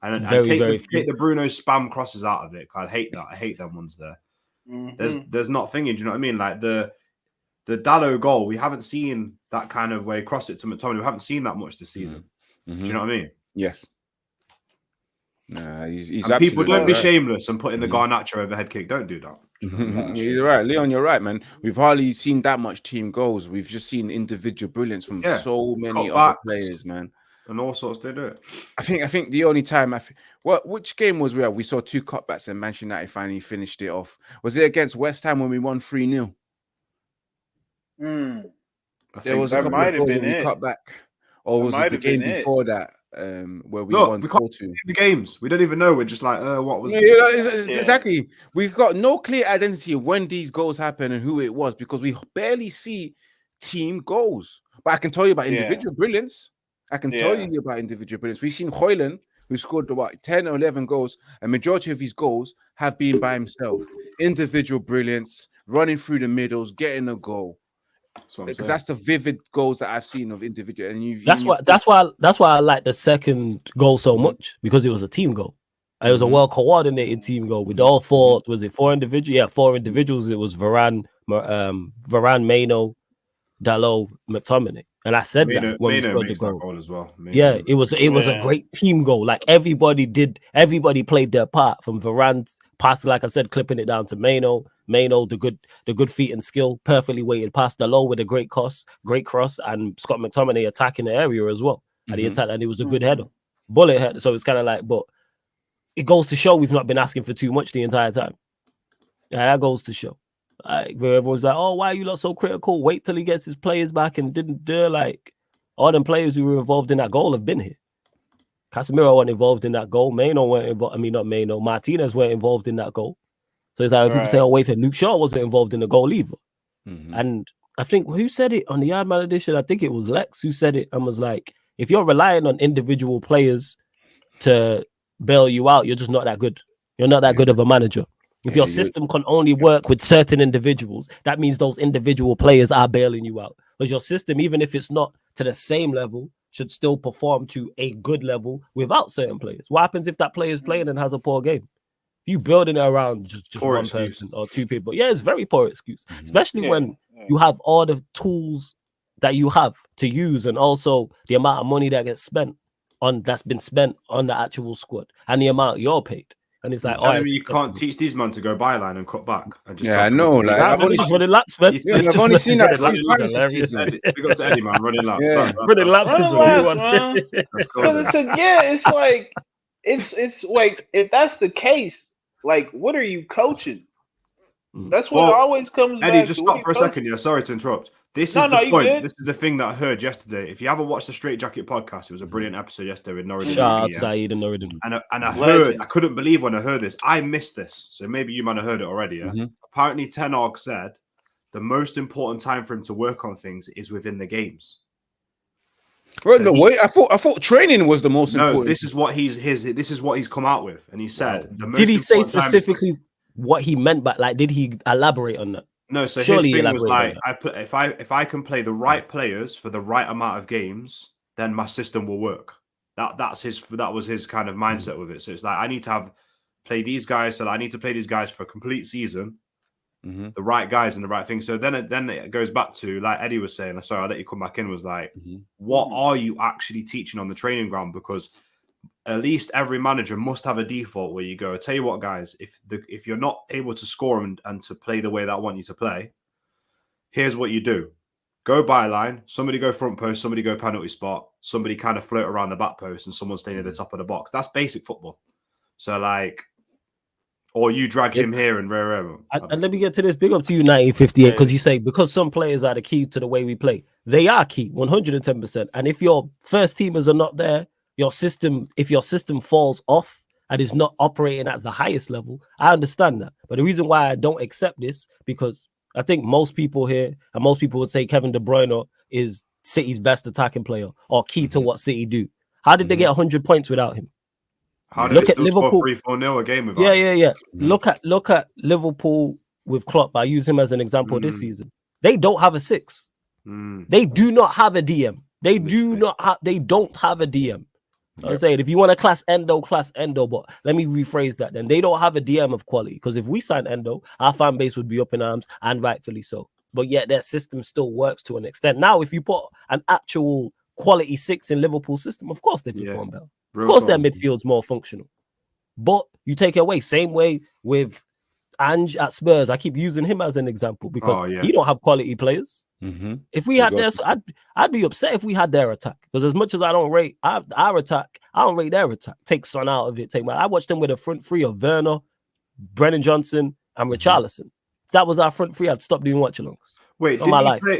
And take the Bruno spam crosses out of it. I hate that. I hate them ones there. Mm-hmm. There's not thinking, do you know what I mean? Like the Dalot goal, we haven't seen that kind of way cross it to McTominay. We haven't seen that much this season. Mm-hmm. Do you know what I mean? Yes. He's and people don't be shameless and put in the Garnacho overhead kick. Don't do that. You're right, Leon. You're right, man. We've hardly seen that much team goals. We've just seen individual brilliance from so many other players, man, and all sorts. They do it. I think the only time which game was we saw 2 cutbacks and Manchester United finally finished it off? Was it against West Ham when we won 3-0? There was a couple of goals we cut back, or was it the game before that? Where we won 4-2. The games we don't even know. We're just like, what was? Exactly. We've got no clear identity of when these goals happen and who it was because we barely see team goals. But I can tell you about individual brilliance. We've seen Højlund, who scored 10 or 11 goals. A majority of his goals have been by himself. Individual brilliance, running through the middles, getting a goal. Because that's the vivid goals that I've seen of individual, and that's why I like the second goal so much, because it was a team goal. It was a well coordinated team goal with all 4. Was it 4 individuals? Yeah, 4 individuals. It was Varane, Maino, Dalot, McTominay, and I said that when we scored the goal as well. It was a great team goal. Like everybody played their part, from Varane pass, like I said, clipping it down to Maino, the good feet and skill, perfectly weighted past the low with a great cross, and Scott McTominay attacking the area as well. And he attacked, and it was a good header, bullet head. So it's kind of like, but it goes to show we've not been asking for too much the entire time. Yeah, that goes to show. Like where everyone's like, oh, why are you not so critical? Wait till he gets his players back and didn't do like all them players who were involved in that goal have been here. Casemiro wasn't involved in that goal. Martinez weren't involved in that goal. So it's like people say, oh, wait, Luke Shaw wasn't involved in the goal either. And I think who said it on the Yardman edition? I think it was Lex who said it and was like, if you're relying on individual players to bail you out, you're just not that good. You're not that good of a manager. If your system can only work with certain individuals, that means those individual players are bailing you out. Because your system, even if it's not to the same level, should still perform to a good level without certain players. What happens if that player is playing and has a poor game? You building it around just one person or 2 people. Yeah, it's very poor excuse, especially when you have all the tools that you have to use, and also the amount of money that's been spent on the actual squad and the amount you're paid. And it's like, you can't teach these men to go byline and cut back. And just I know. Like I've only running laps, man. I've only seen that. We got to Eddie, man, running laps. Running laps is man. It's like it's like, if that's the case, like, what are you coaching? That's what always comes back. Eddie, just stop for a second. Yeah, sorry to interrupt. This is the point. This is the thing that I heard yesterday. If you haven't watched the Straight Jacket podcast, it was a brilliant episode yesterday with Norridin. Shout out to Saeed and Norridin. And I heard, I couldn't believe when I heard this. I missed this, so maybe you might have heard it already. Yeah? Apparently, Ten Hag said the most important time for him to work on things is within the games. Well, no, wait. I thought training was the most important. This is what he's come out with, and he said. Did he say specifically what he meant? But like, did he elaborate on that? No, so surely his thing was like, if I can play the right players for the right amount of games, then my system will work. That was his kind of mindset with it. So it's like, I need to play these guys. So I need to play these guys for a complete season, the right guys and the right thing. So then it goes back to, like Eddie was saying. Sorry, I'll let you come back in. Was like, what are you actually teaching on the training ground? Because at least every manager must have a default where you go, I tell you what, guys, if you're not able to score and to play the way that I want you to play, here's what you do. Go byline, somebody go front post, somebody go penalty spot, somebody kind of float around the back post, and someone stay near the top of the box. That's basic football. So, like, Or you drag him here and wherever. And let me get to this. Big up to you, 1958, because you say because some players are the key to the way we play. They are key, 110%. And if your first teamers are not there, if your system falls off and is not operating at the highest level, I understand that. But the reason why I don't accept this, because I think most people here, and most people would say Kevin De Bruyne is City's best attacking player or key to what City do. How did they get 100 points without him? How did they still score 3-4-0 a game without him? Yeah. Look at Liverpool with Klopp. I use him as an example this season. They don't have a 6. They do not have a DM. They don't have a DM. I'm saying if you want to class Endo, but let me rephrase that then. They don't have a DM of quality, because if we sign Endo, our fan base would be up in arms, and rightfully so. But yet their system still works to an extent. Now, if you put an actual quality 6 in Liverpool system, of course they perform better. Of course their midfield's more functional. But you take it away. Same way with Ange at Spurs. I keep using him as an example because he don't have quality players. If we had their, I'd be upset if we had their attack, because as much as I don't rate our attack, I don't rate their attack. Take Son out of it. I watched them with a front three of Werner, Brennan Johnson, and Richarlison. That was our front three. I'd stop doing watch-alongs. Wait,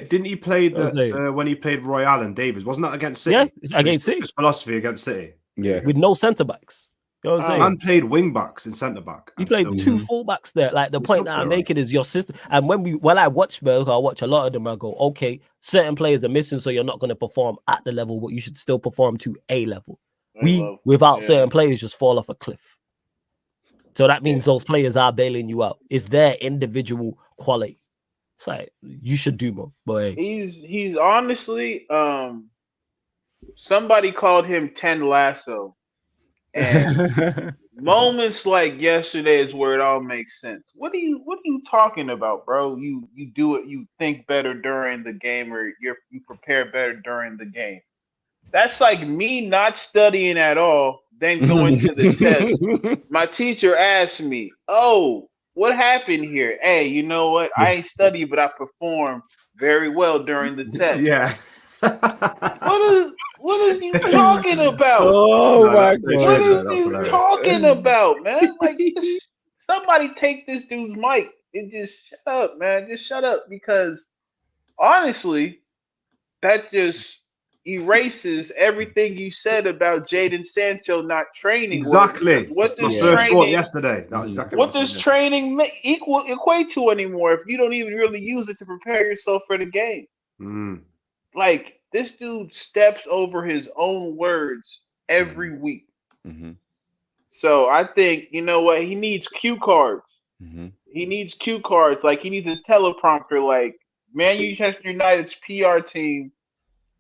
didn't he play when he played Royale and Davies? Wasn't that against City? Yeah, it's against City. His philosophy against City. Yeah, with no centre backs. You know what I'm saying? Man played wing backs in centre back. He played 2 fullbacks there. Like the point that I'm making is your system. And when I watch Spurs, I watch a lot of them. I go, okay, certain players are missing, so you're not going to perform at the level, but you should still perform to a level. Without certain players, just fall off a cliff. So that means those players are bailing you out. It's their individual quality. It's like you should do more. But hey. He's honestly somebody called him 10 Lasso. And moments like yesterday is where it all makes sense. What are you talking about, bro? You do it, you think better during the game, or you prepare better during the game. That's like me not studying at all, then going to the test. My teacher asked me, "Oh, what happened here?" Hey, you know what? I ain't studied, but I performed very well during the test. Yeah. What are you talking about? Oh my God! What are you talking about, man? Like, somebody take this dude's mic and just shut up, man. Just shut up, because honestly, that just erases everything you said about Jadon Sancho not training. Exactly. What does training yesterday? That was exactly what does training equate to anymore if you don't even really use it to prepare yourself for the game? Like, this dude steps over his own words every week. So I think, you know what, he needs cue cards. He needs cue cards. Like, he needs a teleprompter. Like, Manchester United's PR team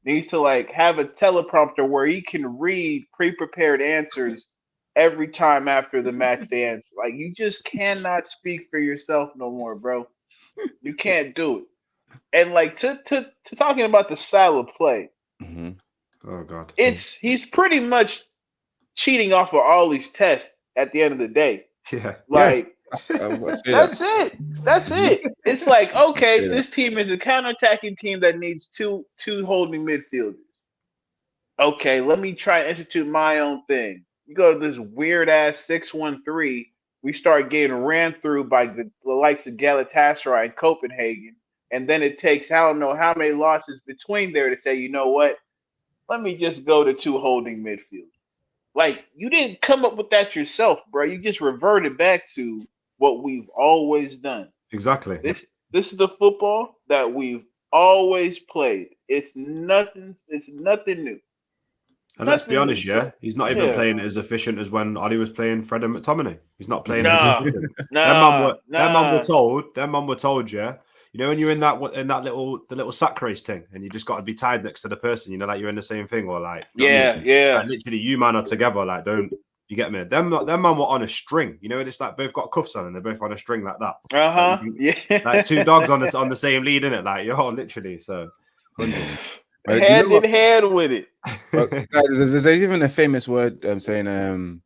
needs to like have a teleprompter where he can read pre-prepared answers every time after the match they answer. Like, you just cannot speak for yourself no more, bro. You can't do it. And like to talking about the style of play, oh God, he's pretty much cheating off of all these tests at the end of the day. Yeah, like that's it. That's it. It's like, okay, this team is a counterattacking team that needs two holding midfielders. Okay, let me try and institute my own thing. You go to this weird ass 6-1-3. We start getting ran through by the likes of Galatasaray and Copenhagen. And then it takes, I don't know how many losses between there to say, you know what? Let me just go to 2 holding midfield. Like, you didn't come up with that yourself, bro. You just reverted back to what we've always done. Exactly. This is the football that we've always played. It's nothing new. And let's be honest, he's not even playing as efficient as when Ollie was playing Fred and McTominay. He's not playing as efficient. Them man were told, you know, when you're in that little sack race thing, and you just got to be tied next to the person, you know, like you're in the same thing, or like, like, literally, you man are together, like, don't you get me? Them man were on a string, you know, it's like both got cuffs on and they're both on a string like that. Like 2 dogs on the same lead, innit? Like, you're literally so. Hand in hand with it. There's even a famous word saying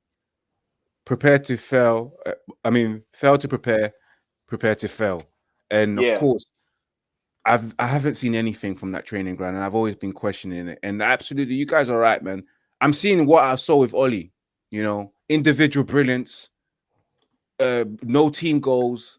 prepare to fail. Fail to prepare to fail. And of course, I haven't seen anything from that training ground, and I've always been questioning it. And absolutely, you guys are right, man. I'm seeing what I saw with Ollie, you know, individual brilliance, no team goals,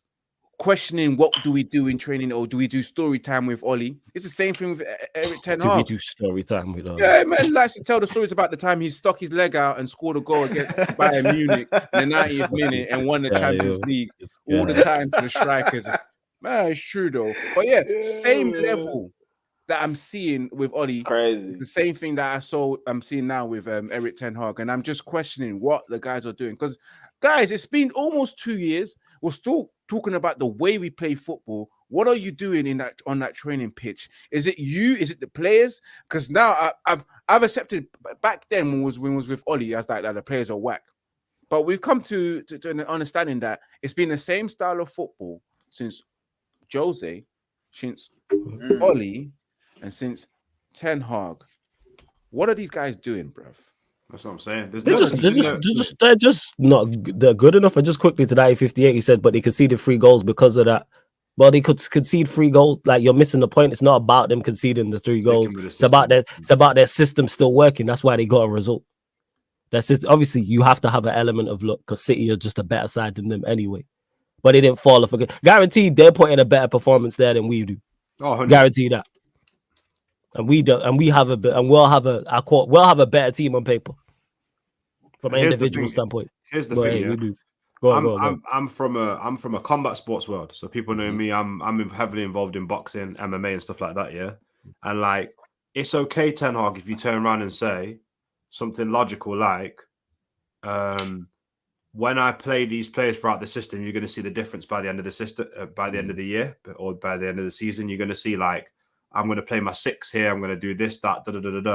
questioning what do we do in training, or do we do story time with Ollie? It's the same thing with Eric Ten Hag. We do story time with Ollie. Yeah, man likes to tell the stories about the time he stuck his leg out and scored a goal against Bayern Munich in the 90th minute and won the Champions League. All the time to the strikers. Man, it's true though. But yeah, same level that I'm seeing with Ollie. Crazy. The same thing that I'm seeing now with Eric Ten Hag, and I'm just questioning what the guys are doing. Because, guys, it's been almost 2 years. We're still talking about the way we play football. What are you doing on that training pitch? Is it you? Is it the players? Because now I've accepted. Back then when it was with Ollie, I was like, the players are whack. But we've come to an understanding that it's been the same style of football since Jose, since Ollie, and since Ten Hag. What are these guys doing, bruv? That's what I'm saying. They're just not they're good enough. And just quickly to that 58, he said, but they conceded 3 goals because of that. Well, they could concede 3 goals. Like, you're missing the point. It's not about them conceding the 3 goals. It's about their system still working. That's why they got a result. That's just, obviously you have to have an element of luck because City are just a better side than them anyway. But they didn't fall off again. Guaranteed they're putting a better performance there than we do. Oh, guarantee that. And we don't, and we have a bit, and we'll have a better team on paper from an individual standpoint. Here's the thing, we do. Go on. I'm from a combat sports world, so people know me. I'm heavily involved in boxing, MMA, and stuff like that. Yeah, and like, it's okay, Ten Hag, if you turn around and say something logical like, when I play these players throughout the system, you're going to see the difference by the end of the system, by the end of the year, or by the end of the season. You're going to see, like, I'm going to play my 6 here. I'm going to do this, that,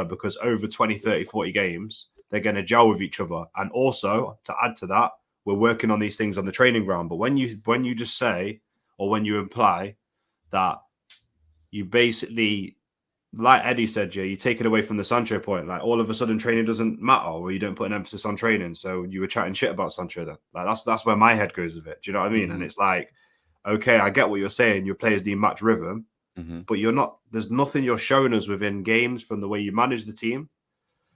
because over 20, 30, 40 games, they're going to gel with each other. And also, to add to that, we're working on these things on the training ground. But when you just say, or when you imply that you basically, like Eddie said, Jay, you take it away from the Sancho point. Like, all of a sudden training doesn't matter, or you don't put an emphasis on training. So you were chatting shit about Sancho then. Like, that's where my head goes with it. Do you know what I mean? And it's like, okay, I get what you're saying. Your players need match rhythm. But you're not, there's nothing you're showing us within games, from the way you manage the team,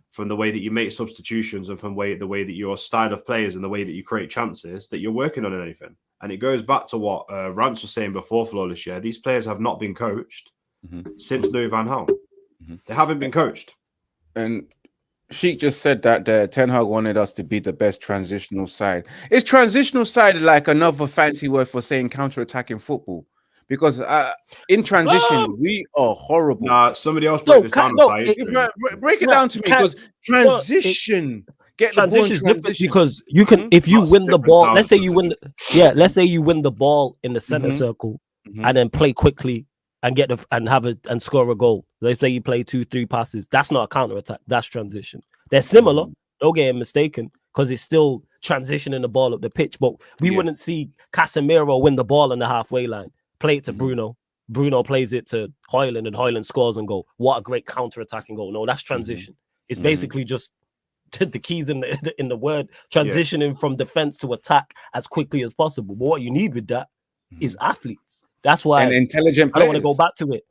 from the way that you make substitutions, and from the way that your style of players and the way that you create chances, that you're working on anything. And it goes back to what Rance was saying before, Flawless. Yeah, these players have not been coached since Louis van Gaal. They haven't been coached. And Sheik just said that Ten Hag wanted us to be the best transitional side. Is transitional side like another fancy word for saying counter-attacking football? Because in transition, we are horrible. Nah, somebody else break this down. Break it down to me, because transition. Transition is different, because you can, if you win the ball, let's say you win the ball in the center circle, and then play quickly and get and score a goal. Let's say you play 2-3 passes. That's not a counter attack. That's transition. They're similar. Don't get mistaken, because it's still transitioning the ball up the pitch. But we wouldn't see Casemiro win the ball on the halfway line, play it to Bruno. Bruno plays it to Højlund, and Højlund scores and go, what a great counter-attacking goal. No, that's transition. It's basically just the keys in the word, transitioning from defense to attack as quickly as possible. But what you need with that is athletes. That's why and intelligent I don't players. want to go back to it.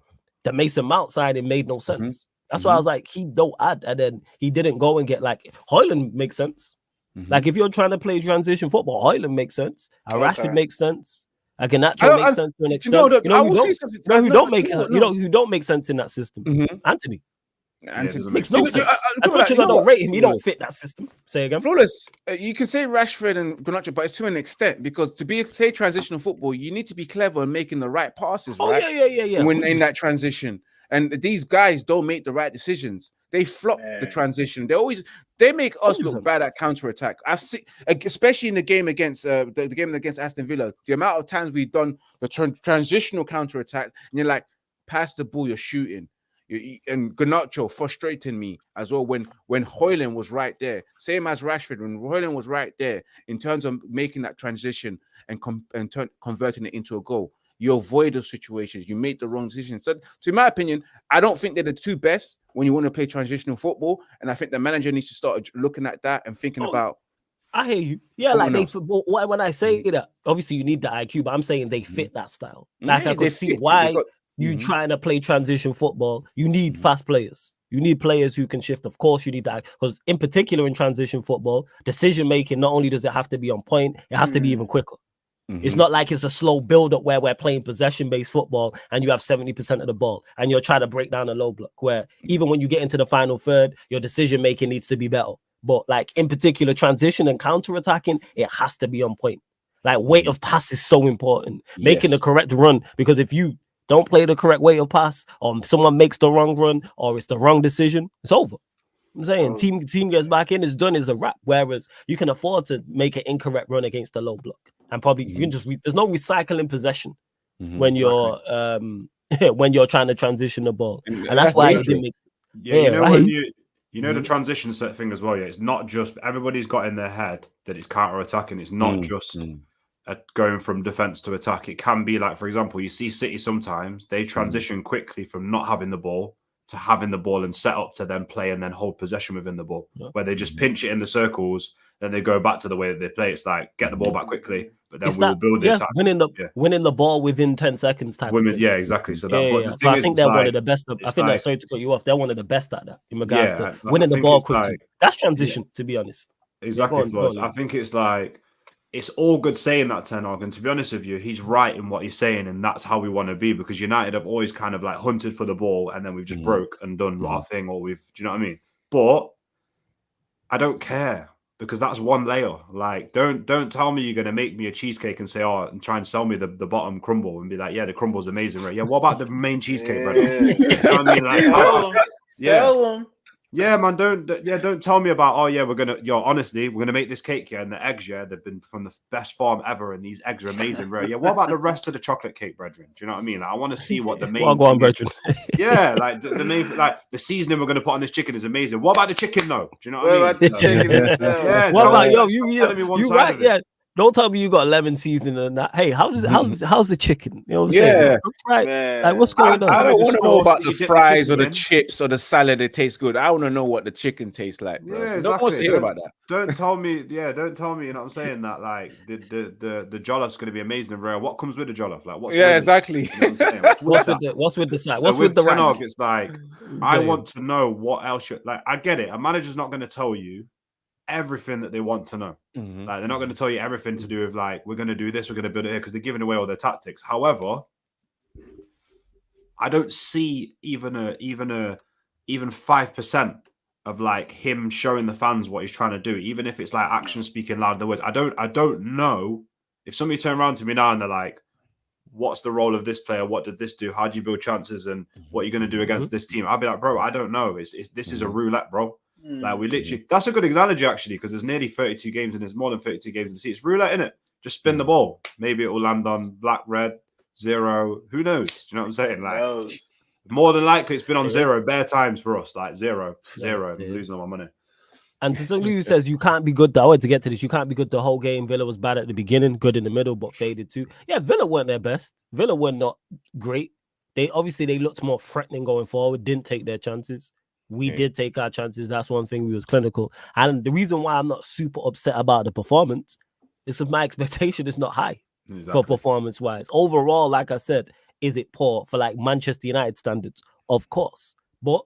The Mason Mount side, it made no sense. That's why I was like, he don't add. And then he didn't go and get, like, Højlund makes sense. Like, if you're trying to play transition football, Højlund makes sense. Rashford makes sense. Like, Garnacho makes sense to an extent. Who don't make sense in that system? Anthony. Anthony makes no sense. As much as I don't rate him, he don't fit that system. Say again. Flawless. You can say Rashford and Garnacho, but it's to an extent, because to play transitional football, you need to be clever and making the right passes, right? Yeah. When in that transition. And these guys don't make the right decisions. They flop the transition. They make us look bad at counter-attack. I've seen, especially in the game against the game against Aston Villa, the amount of times we've done the transitional counter-attack, and you're like, pass the ball, you're shooting. And Garnacho frustrating me as well when Højlund was right there. Same as Rashford, when Højlund was right there in terms of making that transition and converting it into a goal. You avoid those situations. You make the wrong decisions. So, in my opinion, I don't think they're the two best when you want to play transitional football. And I think the manager needs to start looking at that and thinking about. I hear you. Yeah, like when I say that, obviously you need the IQ, but I'm saying they fit that style. Like, I could see why you trying to play transition football. You need fast players. You need players who can shift. Of course, you need that because, in particular, in transition football, decision making not only does it have to be on point, it has to be even quicker. It's not like it's a slow build up where we're playing possession based football and you have 70% of the ball and you're trying to break down a low block. Where even when you get into the final third, your decision making needs to be better. But like in particular, transition and counter attacking, it has to be on point. Like weight of pass is so important. Making the correct run, because if you don't play the correct way of pass, or someone makes the wrong run, or it's the wrong decision, it's over. I'm saying team gets back in, it's done, it's a wrap. Whereas you can afford to make an incorrect run against a low block, and probably you can just there's no recycling possession when you're when you're trying to transition the ball, and that's why it didn't make. You know the transition set thing as well. Yeah, it's not just everybody's got in their head that it's counter attacking. It's not just going from defense to attack. It can be like, for example, you see City sometimes they transition quickly from not having the ball to having the ball and set up to then play and then hold possession within the ball, where they just pinch it in the circles, then they go back to the way that they play. It's like get the ball back quickly, but then will build the attack. Winning the ball within 10 seconds type. Yeah, exactly. So that, so I think they're one of the best. I think that, sorry to cut you off, they're one of the best at that in regards to winning the ball quickly. That's transition, to be honest. Exactly. I think it's like, it's all good saying that, Ten Hag, and to be honest with you, he's right in what he's saying, and that's how we want to be, because United have always kind of like hunted for the ball, and then we've just broke and done our thing, or do you know what I mean? But I don't care, because that's one layer. Like, don't tell me you're going to make me a cheesecake and say, and try and sell me the bottom crumble and be like, yeah, the crumble's amazing, right? Yeah, what about the main cheesecake, bro? You know what I mean? Like, yeah, man, don't tell me about, honestly, we're gonna make this cake, and the eggs, they've been from the best farm ever, and these eggs are amazing, bro. Yeah, what about the rest of the chocolate cake, brethren? Do you know what I mean? Like, I want to see what the main go on, brethren. Yeah, like the main, like the seasoning we're gonna put on this chicken is amazing. What about the chicken though? Do you know what I mean? About the chicken? Yeah. What about you right? Yeah. Don't tell me you got lemon seasoning and that. Hey, how's the chicken? You know what I'm saying? Right. Man. Like, what's going on? I don't want to know about the fries or the chips or the salad that tastes good. I want to know what the chicken tastes like, bro. Yeah, exactly. No one wants to hear about that. Don't tell me, you know what I'm saying? That like the jollof's gonna be amazing and rare. What comes with the jollof? Like what's exactly. You know what I'm saying? What's with the side? So What's with the Ten rice? Hag, it's like I want to know what else like I get it. A manager's not gonna tell you everything that they want to know. Like they're not going to tell you everything to do with like we're going to do this, we're going to build it here, because they're giving away all their tactics. However, I don't see even 5% of like him showing the fans what he's trying to do, even if it's like action speaking louder than words. I don't know if somebody turned around to me now and they're like, what's the role of this player? What did this do? How do you build chances? And what are you going to do against this team? I'll be like, bro, I don't know. This is a roulette, bro. Like we literally, that's a good analogy actually, because there's nearly 32 games and there's more than 32 games in the season. It's roulette, innit? Just spin the ball. Maybe it will land on black, red, 0. Who knows? Do you know what I'm saying? Like more than likely it's been on 0 bare times for us. Like 0. I'm losing all my money. And to somebody who says you can't be good, I wanted to get to this. You can't be good the whole game. Villa was bad at the beginning, good in the middle, but faded too. Yeah, Villa weren't their best. Villa were not great. They looked more threatening going forward, didn't take their chances. We did take our chances. That's one thing. We was clinical. And the reason why I'm not super upset about the performance is that my expectation is not high for performance-wise. Overall, like I said, is it poor for like Manchester United standards? Of course. But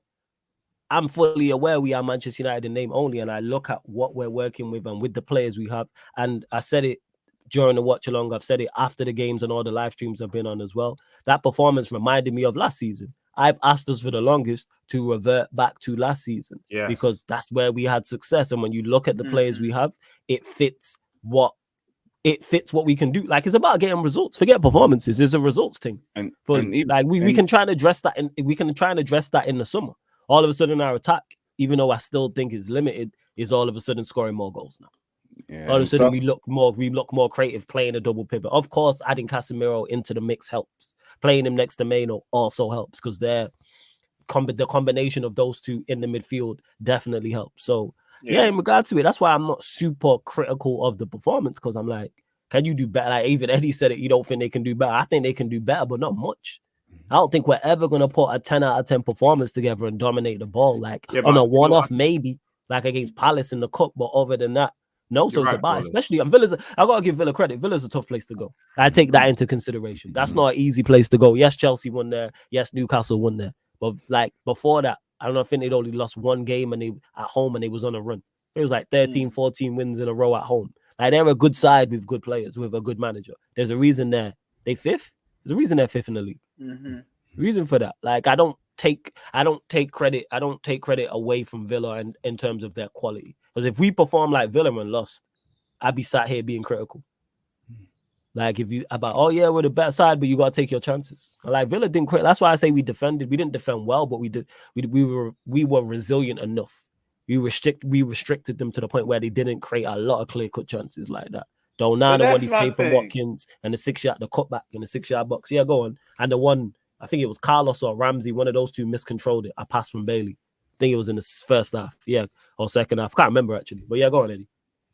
I'm fully aware we are Manchester United in name only, and I look at what we're working with and with the players we have. And I said it during the watch along. I've said it after the games and all the live streams I've been on as well. That performance reminded me of last season. I've asked us for the longest to revert back to last season because that's where we had success. And when you look at the players we have, it fits what we can do. Like it's about getting results. Forget performances. It's a results thing. We can try and address that. And we can try and address that in the summer. All of a sudden, our attack, even though I still think is limited, is all of a sudden scoring more goals now. Yeah, all of a sudden, we look more creative playing a double pivot. Of course, adding Casemiro into the mix helps. Playing him next to Maino also helps because the combination of those two in the midfield definitely helps. So in regard to it, that's why I'm not super critical of the performance, because I'm like, can you do better? Like even Eddie said it, you don't think they can do better. I think they can do better, but not much. I don't think we're ever gonna put a 10 out of 10 performance together and dominate the ball. Like on a one-off, maybe like against Palace in the cup, but other than that. No, so it's about, especially Villa's. I gotta give Villa credit. Villa's a tough place to go. I take that into consideration. That's not an easy place to go. Yes, Chelsea won there. Yes, Newcastle won there. But like before that, I don't know. I think they'd only lost one game and they at home and they was on a run. It was like 13, 14 wins in a row at home. Like they're a good side with good players, with a good manager. There's a reason they fifth. There's a reason they're fifth in the league. Reason for that. Like I don't take credit away from Villa in terms of their quality. Because if we perform like Villa and lost, I'd be sat here being critical. Like if you about we're the better side, but you gotta take your chances. Like Villa didn't quit. That's why I say we defended. We didn't defend well, but we were resilient enough. We restricted them to the point where they didn't create a lot of clear-cut chances like that. The Onana one he saved from Watkins and the 6-yard, the cutback in the 6-yard box. Yeah, go on. And the one, I think it was Carlos or Ramsey, one of those two miscontrolled it. A pass from Bailey. I think it was in the first half, or second half. Can't remember actually. But yeah, go on, Eddie.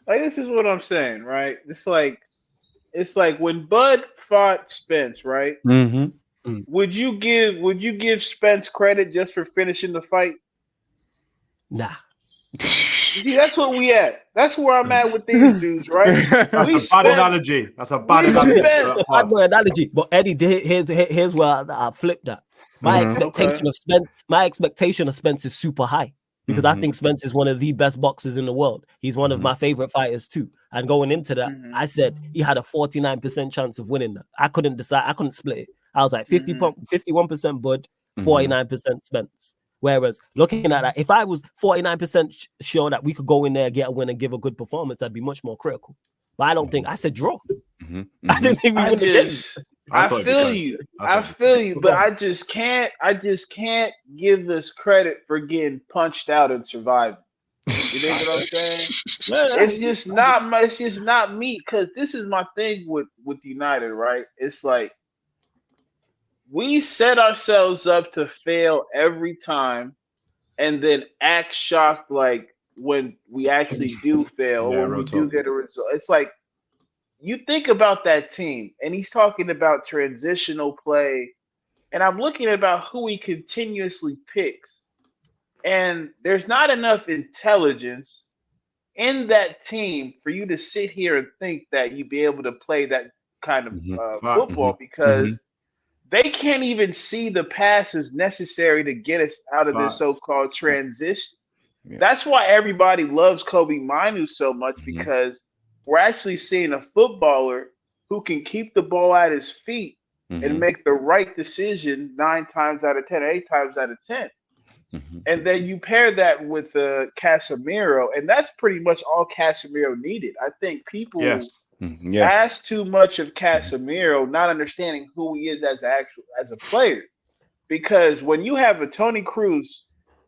Like this is what I'm saying, right? It's like when Bud fought Spence, right? Would you give Spence credit just for finishing the fight? Nah. See, that's what we at. That's where I'm at with these dudes, right? That's a bad analogy. That's a bad analogy. That's a bad analogy. But Eddie, here's where I flipped that. My expectation of Spence is super high because I think Spence is one of the best boxers in the world. He's one of my favorite fighters too. And going into that, I said he had a 49% chance of winning that. I couldn't decide. I couldn't split it. I was like 51% Bud, 49% Spence. Whereas looking at that, if I was 49% sure that we could go in there, get a win, and give a good performance, I'd be much more critical. But I don't think I said draw. I didn't think we would have. I feel you, but I just can't give this credit for getting punched out and surviving. You know what I'm saying? It's just not me, because this is my thing with United, right? It's like we set ourselves up to fail every time and then act shocked like when we actually do fail or when we do get a result. It's like you think about that team and he's talking about transitional play, and I'm looking at about who he continuously picks. And there's not enough intelligence in that team for you to sit here and think that you'd be able to play that kind of football because they can't even see the passes necessary to get us out of this so-called transition. That's why everybody loves Kobe Minu so much, because we're actually seeing a footballer who can keep the ball at his feet and make the right decision 9 times out of 10, 8 times out of 10. And then you pair that with Casemiro, and that's pretty much all Casemiro needed. I think people ask too much of Casemiro, not understanding who he is as a player. Because when you have a Toni Kroos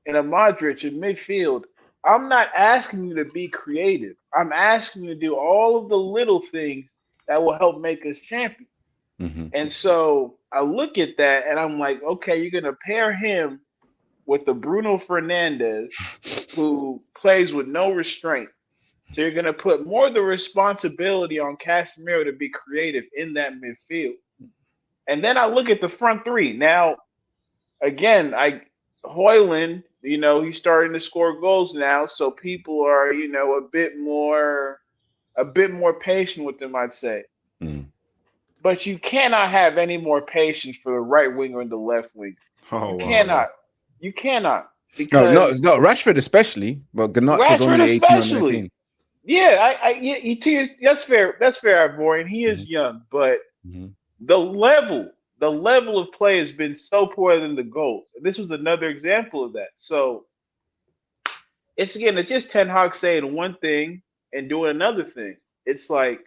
and a Modric in midfield, I'm not asking you to be creative. I'm asking you to do all of the little things that will help make us champions. And so I look at that and I'm like, okay, you're going to pair him with the Bruno Fernandes, who plays with no restraint. So you're going to put more of the responsibility on Casemiro to be creative in that midfield. And then I look at the front three. Now, again, Højlund, he's starting to score goals now, so people are, a bit more patient with him, I'd say. But you cannot have any more patience for the right winger and the left winger. You cannot. Because no, it's not Rashford especially, but Garnacho's only 18 or 19. Yeah, that's fair. That's fair, Ivorian. He is young, but the level of play has been so poor than the goals. This was another example of that. So it's just Ten Hag saying one thing and doing another thing. It's like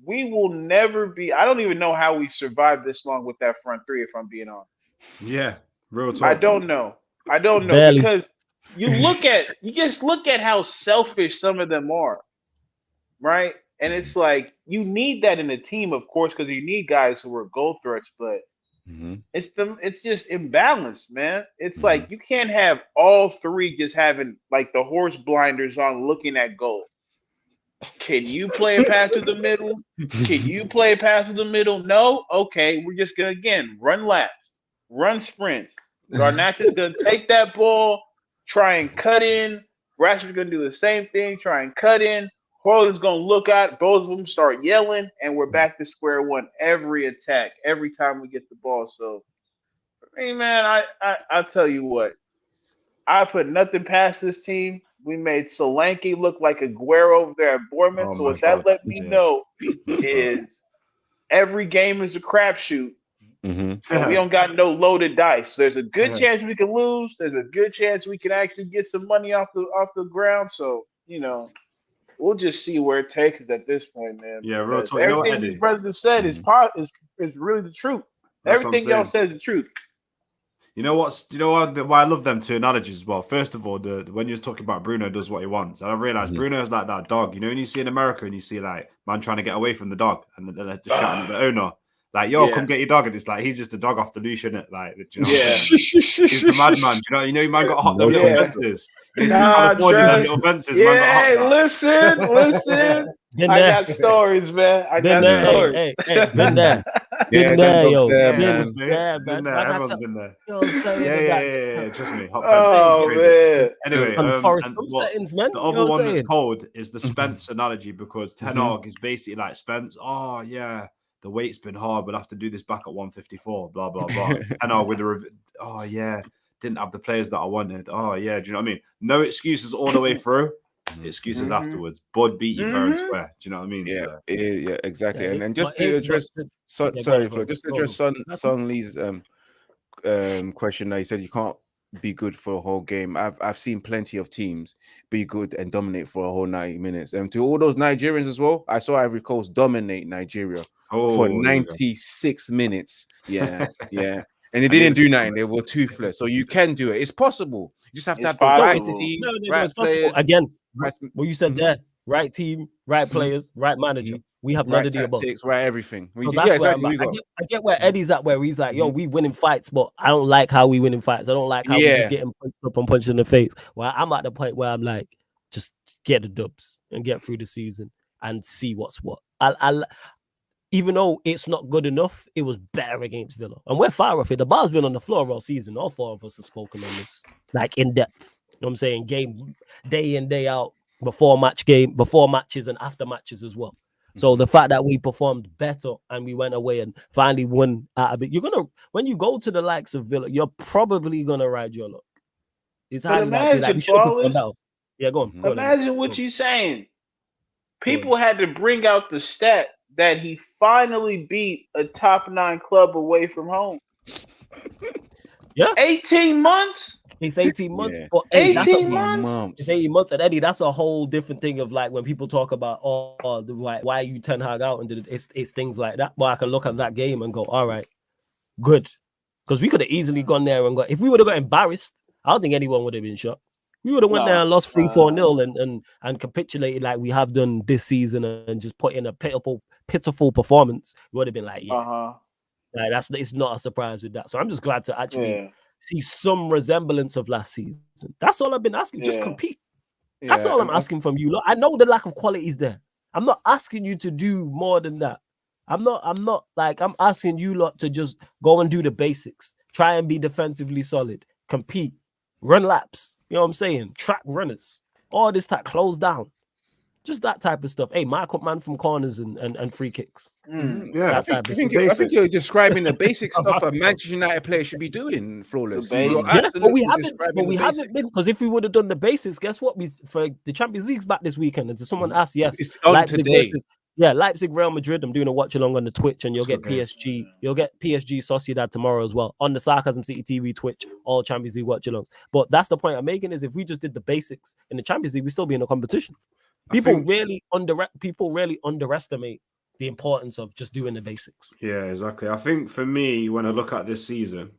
we will never be. I don't even know how we survived this long with that front three, if I'm being honest. Yeah, real talk. I don't know Barely. Because you just look at how selfish some of them are, right? And it's like you need that in a team, of course, because you need guys who are goal threats. But it's just imbalanced, man. It's like you can't have all three just having like the horse blinders on, looking at goal. Can you play a pass to the middle? Can you play a pass to the middle? No? Okay, we're just going to, again, run laps, run sprints. Garnacho's going to take that ball, try and cut in. Rashford's going to do the same thing, try and cut in. Højlund's going to look out. Both of them start yelling, and we're back to square one every attack, every time we get the ball. So, I mean, man, I'll tell you what. I put nothing past this team. We made Solanke look like Aguero over there at Bournemouth. Oh So my what that God. let me Yes. know is every game is a crapshoot. And we don't got no loaded dice. There's a good chance we can lose. There's a good chance we can actually get some money off the ground. So, we'll just see where it takes us at this point, man. Yeah, real Because talk. You know what, everything Eddie? these brothers have said is really the truth. That's what I'm Everything y'all saying. said is the truth. You know what? Why I love them two analogies as well. First of all, when you're talking about Bruno does what he wants, and I realized Bruno is like that dog. You know, when you see in America and you see like man trying to get away from the dog, and they're just shouting at the owner, like, "Yo, come get your dog!" And it's like he's just a dog off the leash, isn't it? Like, do you know what I'm saying? He's the madman. You know, man got to hop them little fences. You see California, them little fences. Man got to hop listen. I got stories, man. I got stories. Hey, been there. Yeah, Been there, yo. Everyone's man. Everyone's been there. Yeah. Trust me. Oh man. Anyway, Forest Gump settings, man. The other one that's cold is the Spence analogy because Ten Hag is basically like Spence. Oh yeah, the weight's been hard. We'll have to do this back at 154. Blah blah blah. Ten Hag with oh yeah, didn't have the players that I wanted. Oh yeah, do you know what I mean? No excuses all the way through. Excuses afterwards. Bud beat you fair and square. Do you know what I mean? Yeah, so. yeah, exactly. Yeah, and just to address, sorry, Flo, just to address Son Lee's question. That he said you can't be good for a whole game. I've seen plenty of teams be good and dominate for a whole 90 minutes. And to all those Nigerians as well, I saw Ivory Coast dominate Nigeria for 96 minutes. Yeah, yeah. And they didn't do nothing. They were toothless. So you can do it. It's possible. You just have to have the right team, right players. Again, what you said there, right team, right players, right manager. We have none of the above. Right everything. So that's exactly. I get where Eddie's at, where he's like, yo, we winning fights, but I don't like how we winning fights. I don't like how we just getting punched up and punched in the face. Well, I'm at the point where I'm like, just get the dubs and get through the season and see what's what. Even though it's not good enough, it was better against Villa. And we're far off it. The bar's been on the floor all season. All four of us have spoken on this, like in depth. You know what I'm saying? Game day in, day out, before matches and after matches as well. So the fact that we performed better and we went away and finally won out of it, when you go to the likes of Villa, you're probably gonna ride your luck. It's highly likely. Like, we should have performed out. Yeah, go on. Imagine what you're saying. People had to bring out the stat that he finally beat a top 9 club away from home. Yeah. 18 months? It's 18 months. Yeah. But 18 months? It's 18 months. And Eddie, that's a whole different thing of like when people talk about, why you Ten Hag out, and it's things like that. But I can look at that game and go, all right, good. Because we could have easily gone there and if we would have got embarrassed, I don't think anyone would have been shocked. We would have went there and lost 3-4-0 and capitulated like we have done this season and just put in a pitiful performance. We would have been like, like it's not a surprise with that. So I'm just glad to actually see some resemblance of last season. That's all I've been asking. Just compete. That's all I'm asking from you. Look, I know the lack of quality is there. I'm not asking you to do more than that. I'm asking you lot to just go and do the basics. Try and be defensively solid. Compete. Run laps. You know what I'm saying? Track runners. All this type. Close down. Just that type of stuff. Hey, mark up man from corners and free kicks. Yeah, I think you're describing the basic stuff a Manchester United player should be doing, Flawless. But we haven't been, because if we would have done the basics, guess what? For the Champions League's back this weekend, and someone asked, yes, it's on today. Leipzig, Real Madrid. I'm doing a watch along on the Twitch, and you'll get PSG. You'll get PSG Sociedad tomorrow as well on the Sarcasm City TV Twitch. All Champions League watch alongs. But that's the point I'm making: is if we just did the basics in the Champions League, we'd still be in a competition. People really underestimate the importance of just doing the basics. Yeah, exactly. I think for me, when I look at this season,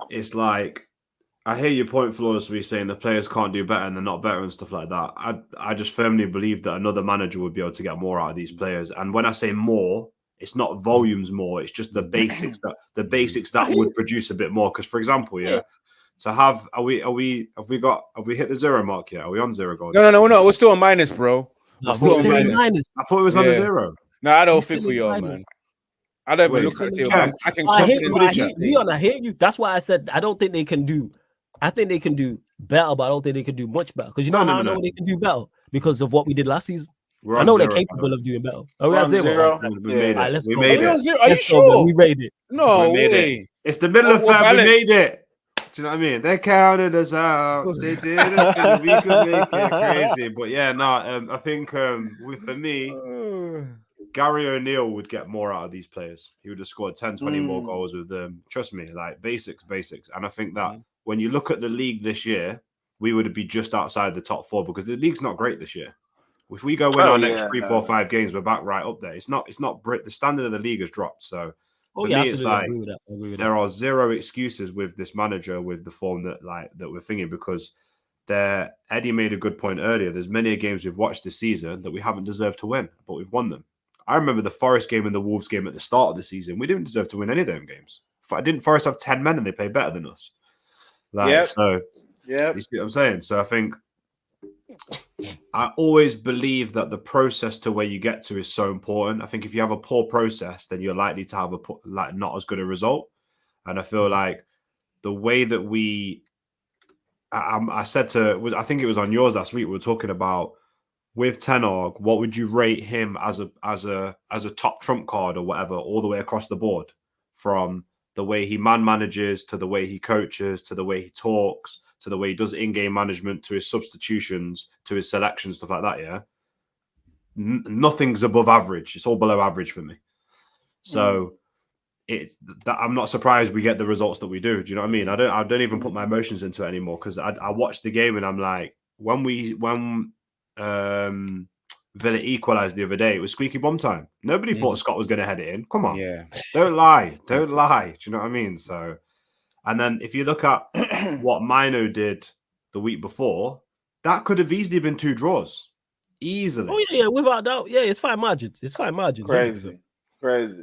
it's like I hear your point, Flawless, where you're saying the players can't do better and they're not better and stuff like that. I just firmly believe that another manager would be able to get more out of these players. And when I say more, it's not volumes more. It's just the basics that would produce a bit more. Because, for example, to have have we hit the 0 mark yet? Are we on 0 goals? No. We're still on minus, bro. We're still on minus. I thought it was on 0. No, I don't think we are, man. I don't even look at it. I can I hear you. That's why I said I don't think they can do. I think they can do better, but I don't think they can do much better. Because I know they can do better because of what we did last season. I know they're capable of doing better. Are we at 0? We made it. Let's go. Are you sure? We made it. No way. It's the middle of Feb. We made it. Do you know what I mean? They counted us out. They didn't think we could make it crazy. But yeah, no, I think for me, Gary O'Neill would get more out of these players. He would have scored 10, 20 more goals with them. Trust me, like basics. And I think that when you look at the league this year, we would be just outside the top 4 because the league's not great this year. If we go win our next 3, 4, 5 games, we're back right up there. It's not the standard of the league has dropped. So for me, it's like there are zero excuses with this manager with the form that we're thinking because Eddie made a good point earlier. There's many games we've watched this season that we haven't deserved to win, but we've won them. I remember the Forest game and the Wolves game at the start of the season. We didn't deserve to win any of them games. Didn't Forest have 10 men and they played better than us? So you see what I'm saying? So I think I always believe that the process to where you get to is so important. I think if you have a poor process, then you're likely to have not as good a result. And I feel like the way that I think it was on yours last week, we were talking about with Ten Hag, what would you rate him as a top trump card or whatever, all the way across the board, from the way he manages to the way he coaches to the way he talks to the way he does in-game management to his substitutions to his selections, stuff like that. Yeah, nothing's above average. It's all below average for me. So it's that I'm not surprised we get the results that we do. Do you know what I mean? I don't even put my emotions into it anymore because I watched the game and I'm like, when Villa equalised the other day, it was squeaky bum time. Nobody thought Scott was going to head it in. Come on. Yeah. Don't lie. Do you know what I mean? So, and then if you look at what Mino did the week before, that could have easily been 2 draws. Easily. Oh, yeah, without doubt. Yeah, it's fine margins. Crazy.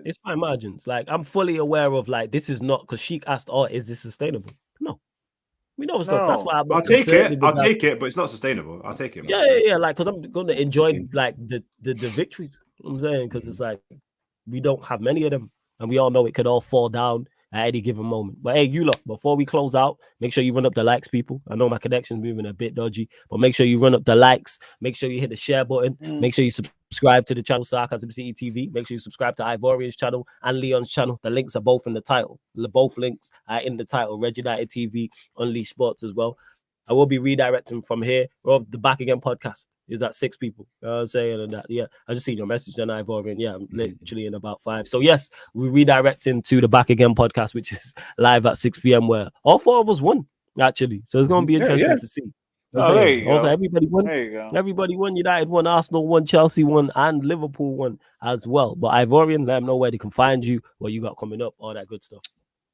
It's fine margins. Like, I'm fully aware of, like, this is not, because Sheik asked, is this sustainable? No. We know it's not. That's why I'll take it, but it's not sustainable. I'll take it. Yeah. Like, because I'm going to enjoy like the victories. You know what I'm saying, because it's like we don't have many of them, and we all know it could all fall down at any given moment. But hey, you lot, before we close out, make sure you run up the likes, people. I know my connection's moving a bit dodgy, but make sure you run up the likes. Make sure you hit the share button. Make sure you subscribe to the channel Sarcasm City TV. Make sure you subscribe to Ivorian's channel and Leon's channel. The links are both in the title. Both links are in the title. Red United TV, Unleash Sports as well. I will be redirecting from here. Or the Back Again podcast is at 6 people. You know what I'm saying? And that, yeah, I just seen your message on Ivorian. Yeah, I'm literally in about 5. So yes, we're redirecting to the Back Again podcast, which is live at 6 p.m. where all 4 of us won, actually. So it's going to be interesting to see. There you go. Everybody won. There you go. Everybody won. United won, Arsenal won, Chelsea won, and Liverpool won as well. But Ivorian, let them know where they can find you, what you got coming up, all that good stuff.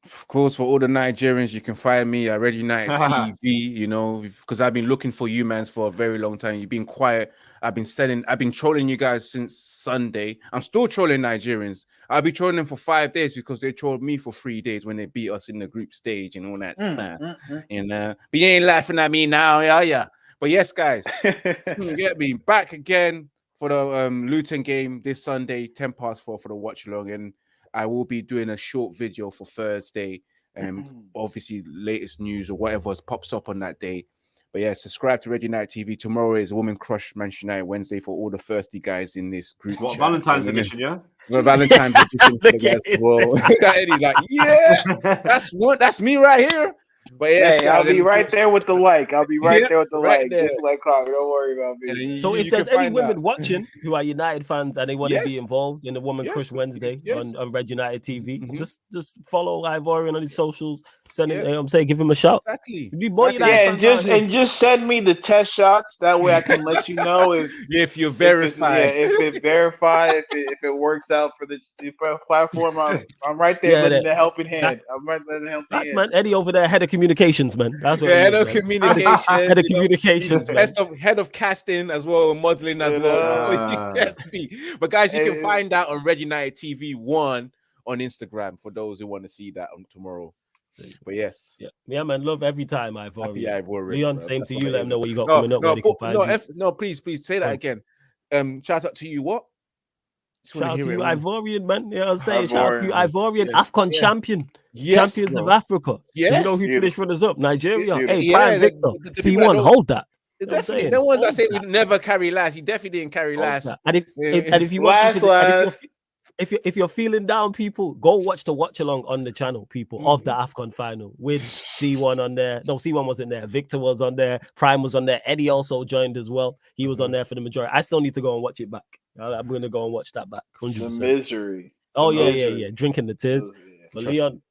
Of course, for all the Nigerians, you can find me at Red United TV, you know, because I've been looking for you, man, for a very long time. You've been quiet. I've been trolling you guys since Sunday. I'm still trolling Nigerians. I'll be trolling them for 5 days because they trolled me for 3 days when they beat us in the group stage and all that stuff. And but you ain't laughing at me now, yeah. But yes, guys, get me back again for the Luton game this Sunday, 4:10 for the watch along, and I will be doing a short video for Thursday, and obviously latest news or whatever pops up on that day. But yeah, subscribe to Red United TV. Tomorrow is Woman Crush Manchester United Wednesday for all the thirsty guys in this group. What, Valentine's edition, yeah? Well, Valentine's edition for the guys as well. Eddie's like, yeah, that's me right here. But yeah, I'll be right there with the like. Just like Carl. Don't worry about me. So if there's any women watching who are United fans and they want to be involved in the Woman Crush Wednesday on Red United TV, just follow Ivorian on his socials. Send it. I'm saying, give him a shout. Exactly. And just send me the test shots. That way I can let you know if you're verified. If it verified, if it works out for the platform. I'm right there with the helping hand. I'm right there with the helping hand. Man, Eddie over there, head of communications, man. That's what head of communications. Head of communications. Head of casting as well, modeling as well. So but guys, you can find out on Red United TV 1 on Instagram for those who want to see that on tomorrow. But yes, yeah, man, love every time Ivorian. Leon, bro. same to you. Let them know what you got coming up. Please say that again. Shout out to you. What? Shout out to you, Ivorian, man. You know what I'm saying? Shout out to you, Ivorian, AFCON champion, champions of Africa. Yes. You know who finished runners up? Nigeria. Hey, Prime Victor, C1, hold that. Definitely. No one's that say we never carry last. He definitely didn't carry last. And if you want something, if you're feeling down, people, go watch the watch along on the channel, people, of the AFCON final with C1 on there. No, C1 wasn't there. Victor was on there. Prime was on there. Eddie also joined as well. He was on there for the majority. I still need to go and watch it back. I'm gonna go and watch that back. 100%. The misery. Oh The yeah, misery. yeah. Drinking the tears. But Trust Leon,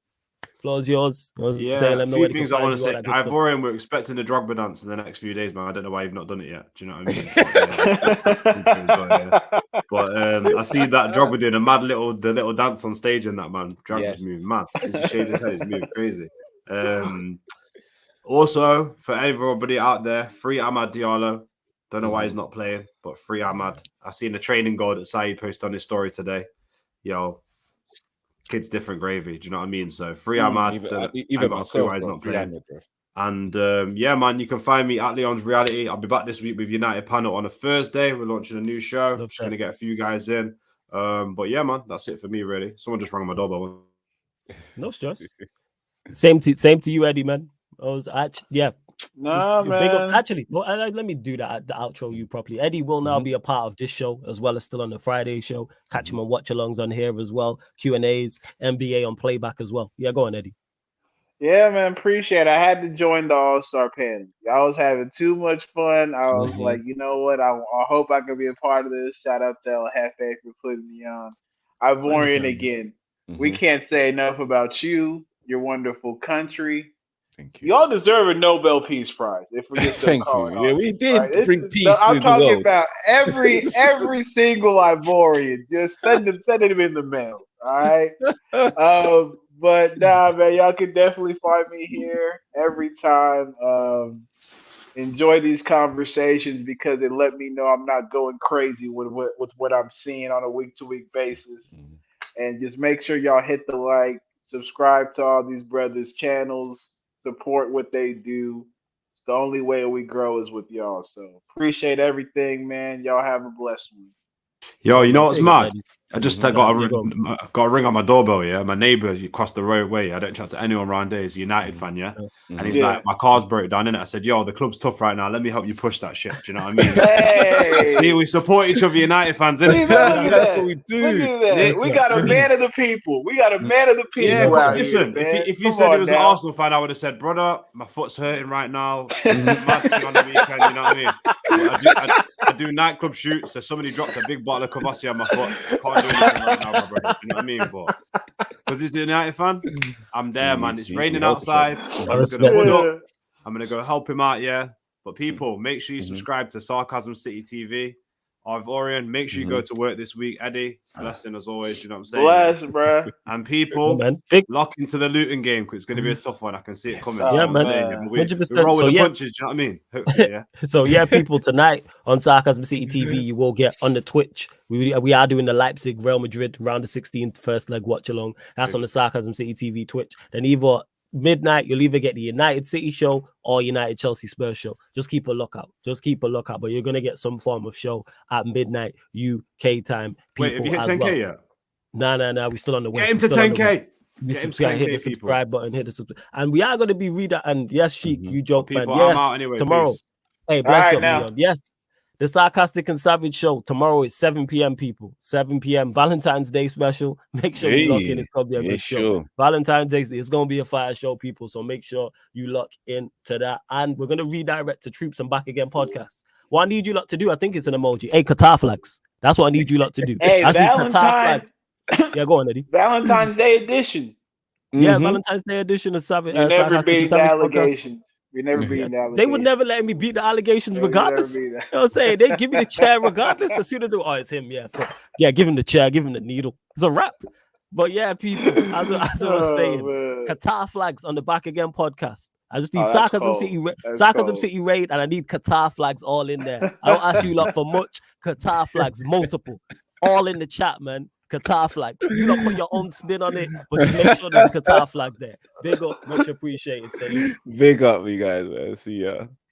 floor's yours. Yeah, Say, a let me know few where they things can I want find to you, all say. that good stuff. Ivorian, we're expecting the Drogba dance in the next few days, man. I don't know why you've not done it yet. Do you know what I mean? But I see that Drogba doing the little dance on stage in that, man. Drogba's moving mad. He's just shaved his head. He's moving crazy. Also, for everybody out there, free Amad Diallo. Don't know why he's not playing, but free Ahmad. I seen the training goal that Saeed posted on his story today. Yo, kid's different gravy. Do you know what I mean? So free Ahmad. Even myself, he's not free playing. Ahmad, bro. And yeah, man, you can find me at Leon's Reality. I'll be back this week with United Panel on a Thursday. We're launching a new show. Just going to get a few guys in. But yeah, man, that's it for me, really. Someone just rang my doorbell. No stress. Same to you, Eddie, man. I was actually, yeah. Nah, man. Big up. Actually, well, let me do that. The outro you properly. Eddie will now be a part of this show as well as still on the Friday show. Catch him on watch alongs on here as well. Q&As, NBA on playback as well. Yeah, go on, Eddie. Yeah, man, appreciate it. I had to join the All-Star panel. I was having too much fun. I was like, you know what? I hope I can be a part of this. Shout out to El Jefe for putting me on. Ivorian again. We can't say enough about you, your wonderful country. Thank you. Y'all deserve a Nobel Peace Prize if we get Thank you. Yeah, we did bring peace to I'm the talking world. about every single Ivorian. Just send them in the mail. All right. But nah, man, y'all can definitely find me here every time. Enjoy these conversations because it let me know I'm not going crazy with what I'm seeing on a week-to-week basis. And just make sure y'all hit the like, subscribe to all these brothers' channels, support what they do. It's the only way we grow is with y'all. So appreciate everything, man. Y'all have a blessed one. Yo, you know what's mad? I just got a ring on my doorbell, yeah? My neighbour across the roadway, I don't chat to anyone around there, he's a United fan, yeah? And he's like, my car's broke down, innit? I said, yo, the club's tough right now, let me help you push that shit, do you know what I mean? Hey! See, we support each other United fans, innit? That's what we do. Look at that. We got a man of the people. Yeah, out listen, here, if you said he was an Arsenal fan, I would have said, brother, my foot's hurting right now. Matching on the weekend, you know what I mean? I do nightclub shoots, so somebody dropped a big bottle of Cavassier on my foot. I can't do anything right now, my brother. You know what I mean? But because he's a United fan, I'm there, man. It's raining outside. I'm gonna go help him out, yeah. But people, make sure you subscribe to Sarcasm City TV. Ivorian, make sure you go to work this week. Eddie, blessing as always. You know what I'm saying? Bless, bro. And people, lock into the Luton game because it's going to be a tough one. I can see it coming. Yeah, man. We roll with the punches. You know what I mean? Hopefully, yeah. So yeah, people, tonight on Sarcasm City TV, you will get on the Twitch. We are doing the Leipzig Real Madrid round the 16th first leg watch along. That's on the Sarcasm City TV Twitch. Then either midnight, you'll either get the United City show or United Chelsea Spurs show. Just keep a lookout. But you're gonna get some form of show at midnight UK time. Wait, have you hit 10K yet? Nah. We're still on the way. Get him to 10K. Hit the subscribe button. And we are gonna be reader. And yes, Sheik, you joke, man. People, yes, I'm out anyway, tomorrow. please. Hey, bless up, Leon. Yes. The Sarcastic and Savage show tomorrow is 7 p.m. people. 7 p.m. Valentine's Day special. Make sure you lock in. It's probably a good show. Valentine's Day is going to be a fire show, people. So make sure you lock in to that. And we're going to redirect to Troops and Back Again podcast. What I need you lot to do, I think it's an emoji. Hey, Qatar flags. That's what I need you lot to do. Hey, Valentine's. Yeah, go on, Eddie. Valentine's Day edition. Yeah, Valentine's Day edition of Savage. You never beat the allegations. We never beat the allegations. They would never let me beat the allegations regardless. You know what I'm saying? They give me the chair regardless. As soon as it's him, give him the chair, give him the needle. It's a wrap. But yeah, people, as I was saying, Qatar flags on the Back Again podcast. I just need Sarcasm City raid, and I need Qatar flags all in there. I don't ask you lot for much. Qatar flags, multiple, all in the chat, man. Qatar flag. You don't put your own spin on it, but just make sure there's a Qatar flag there. Big up, much appreciated. Big up, you guys, man. See ya.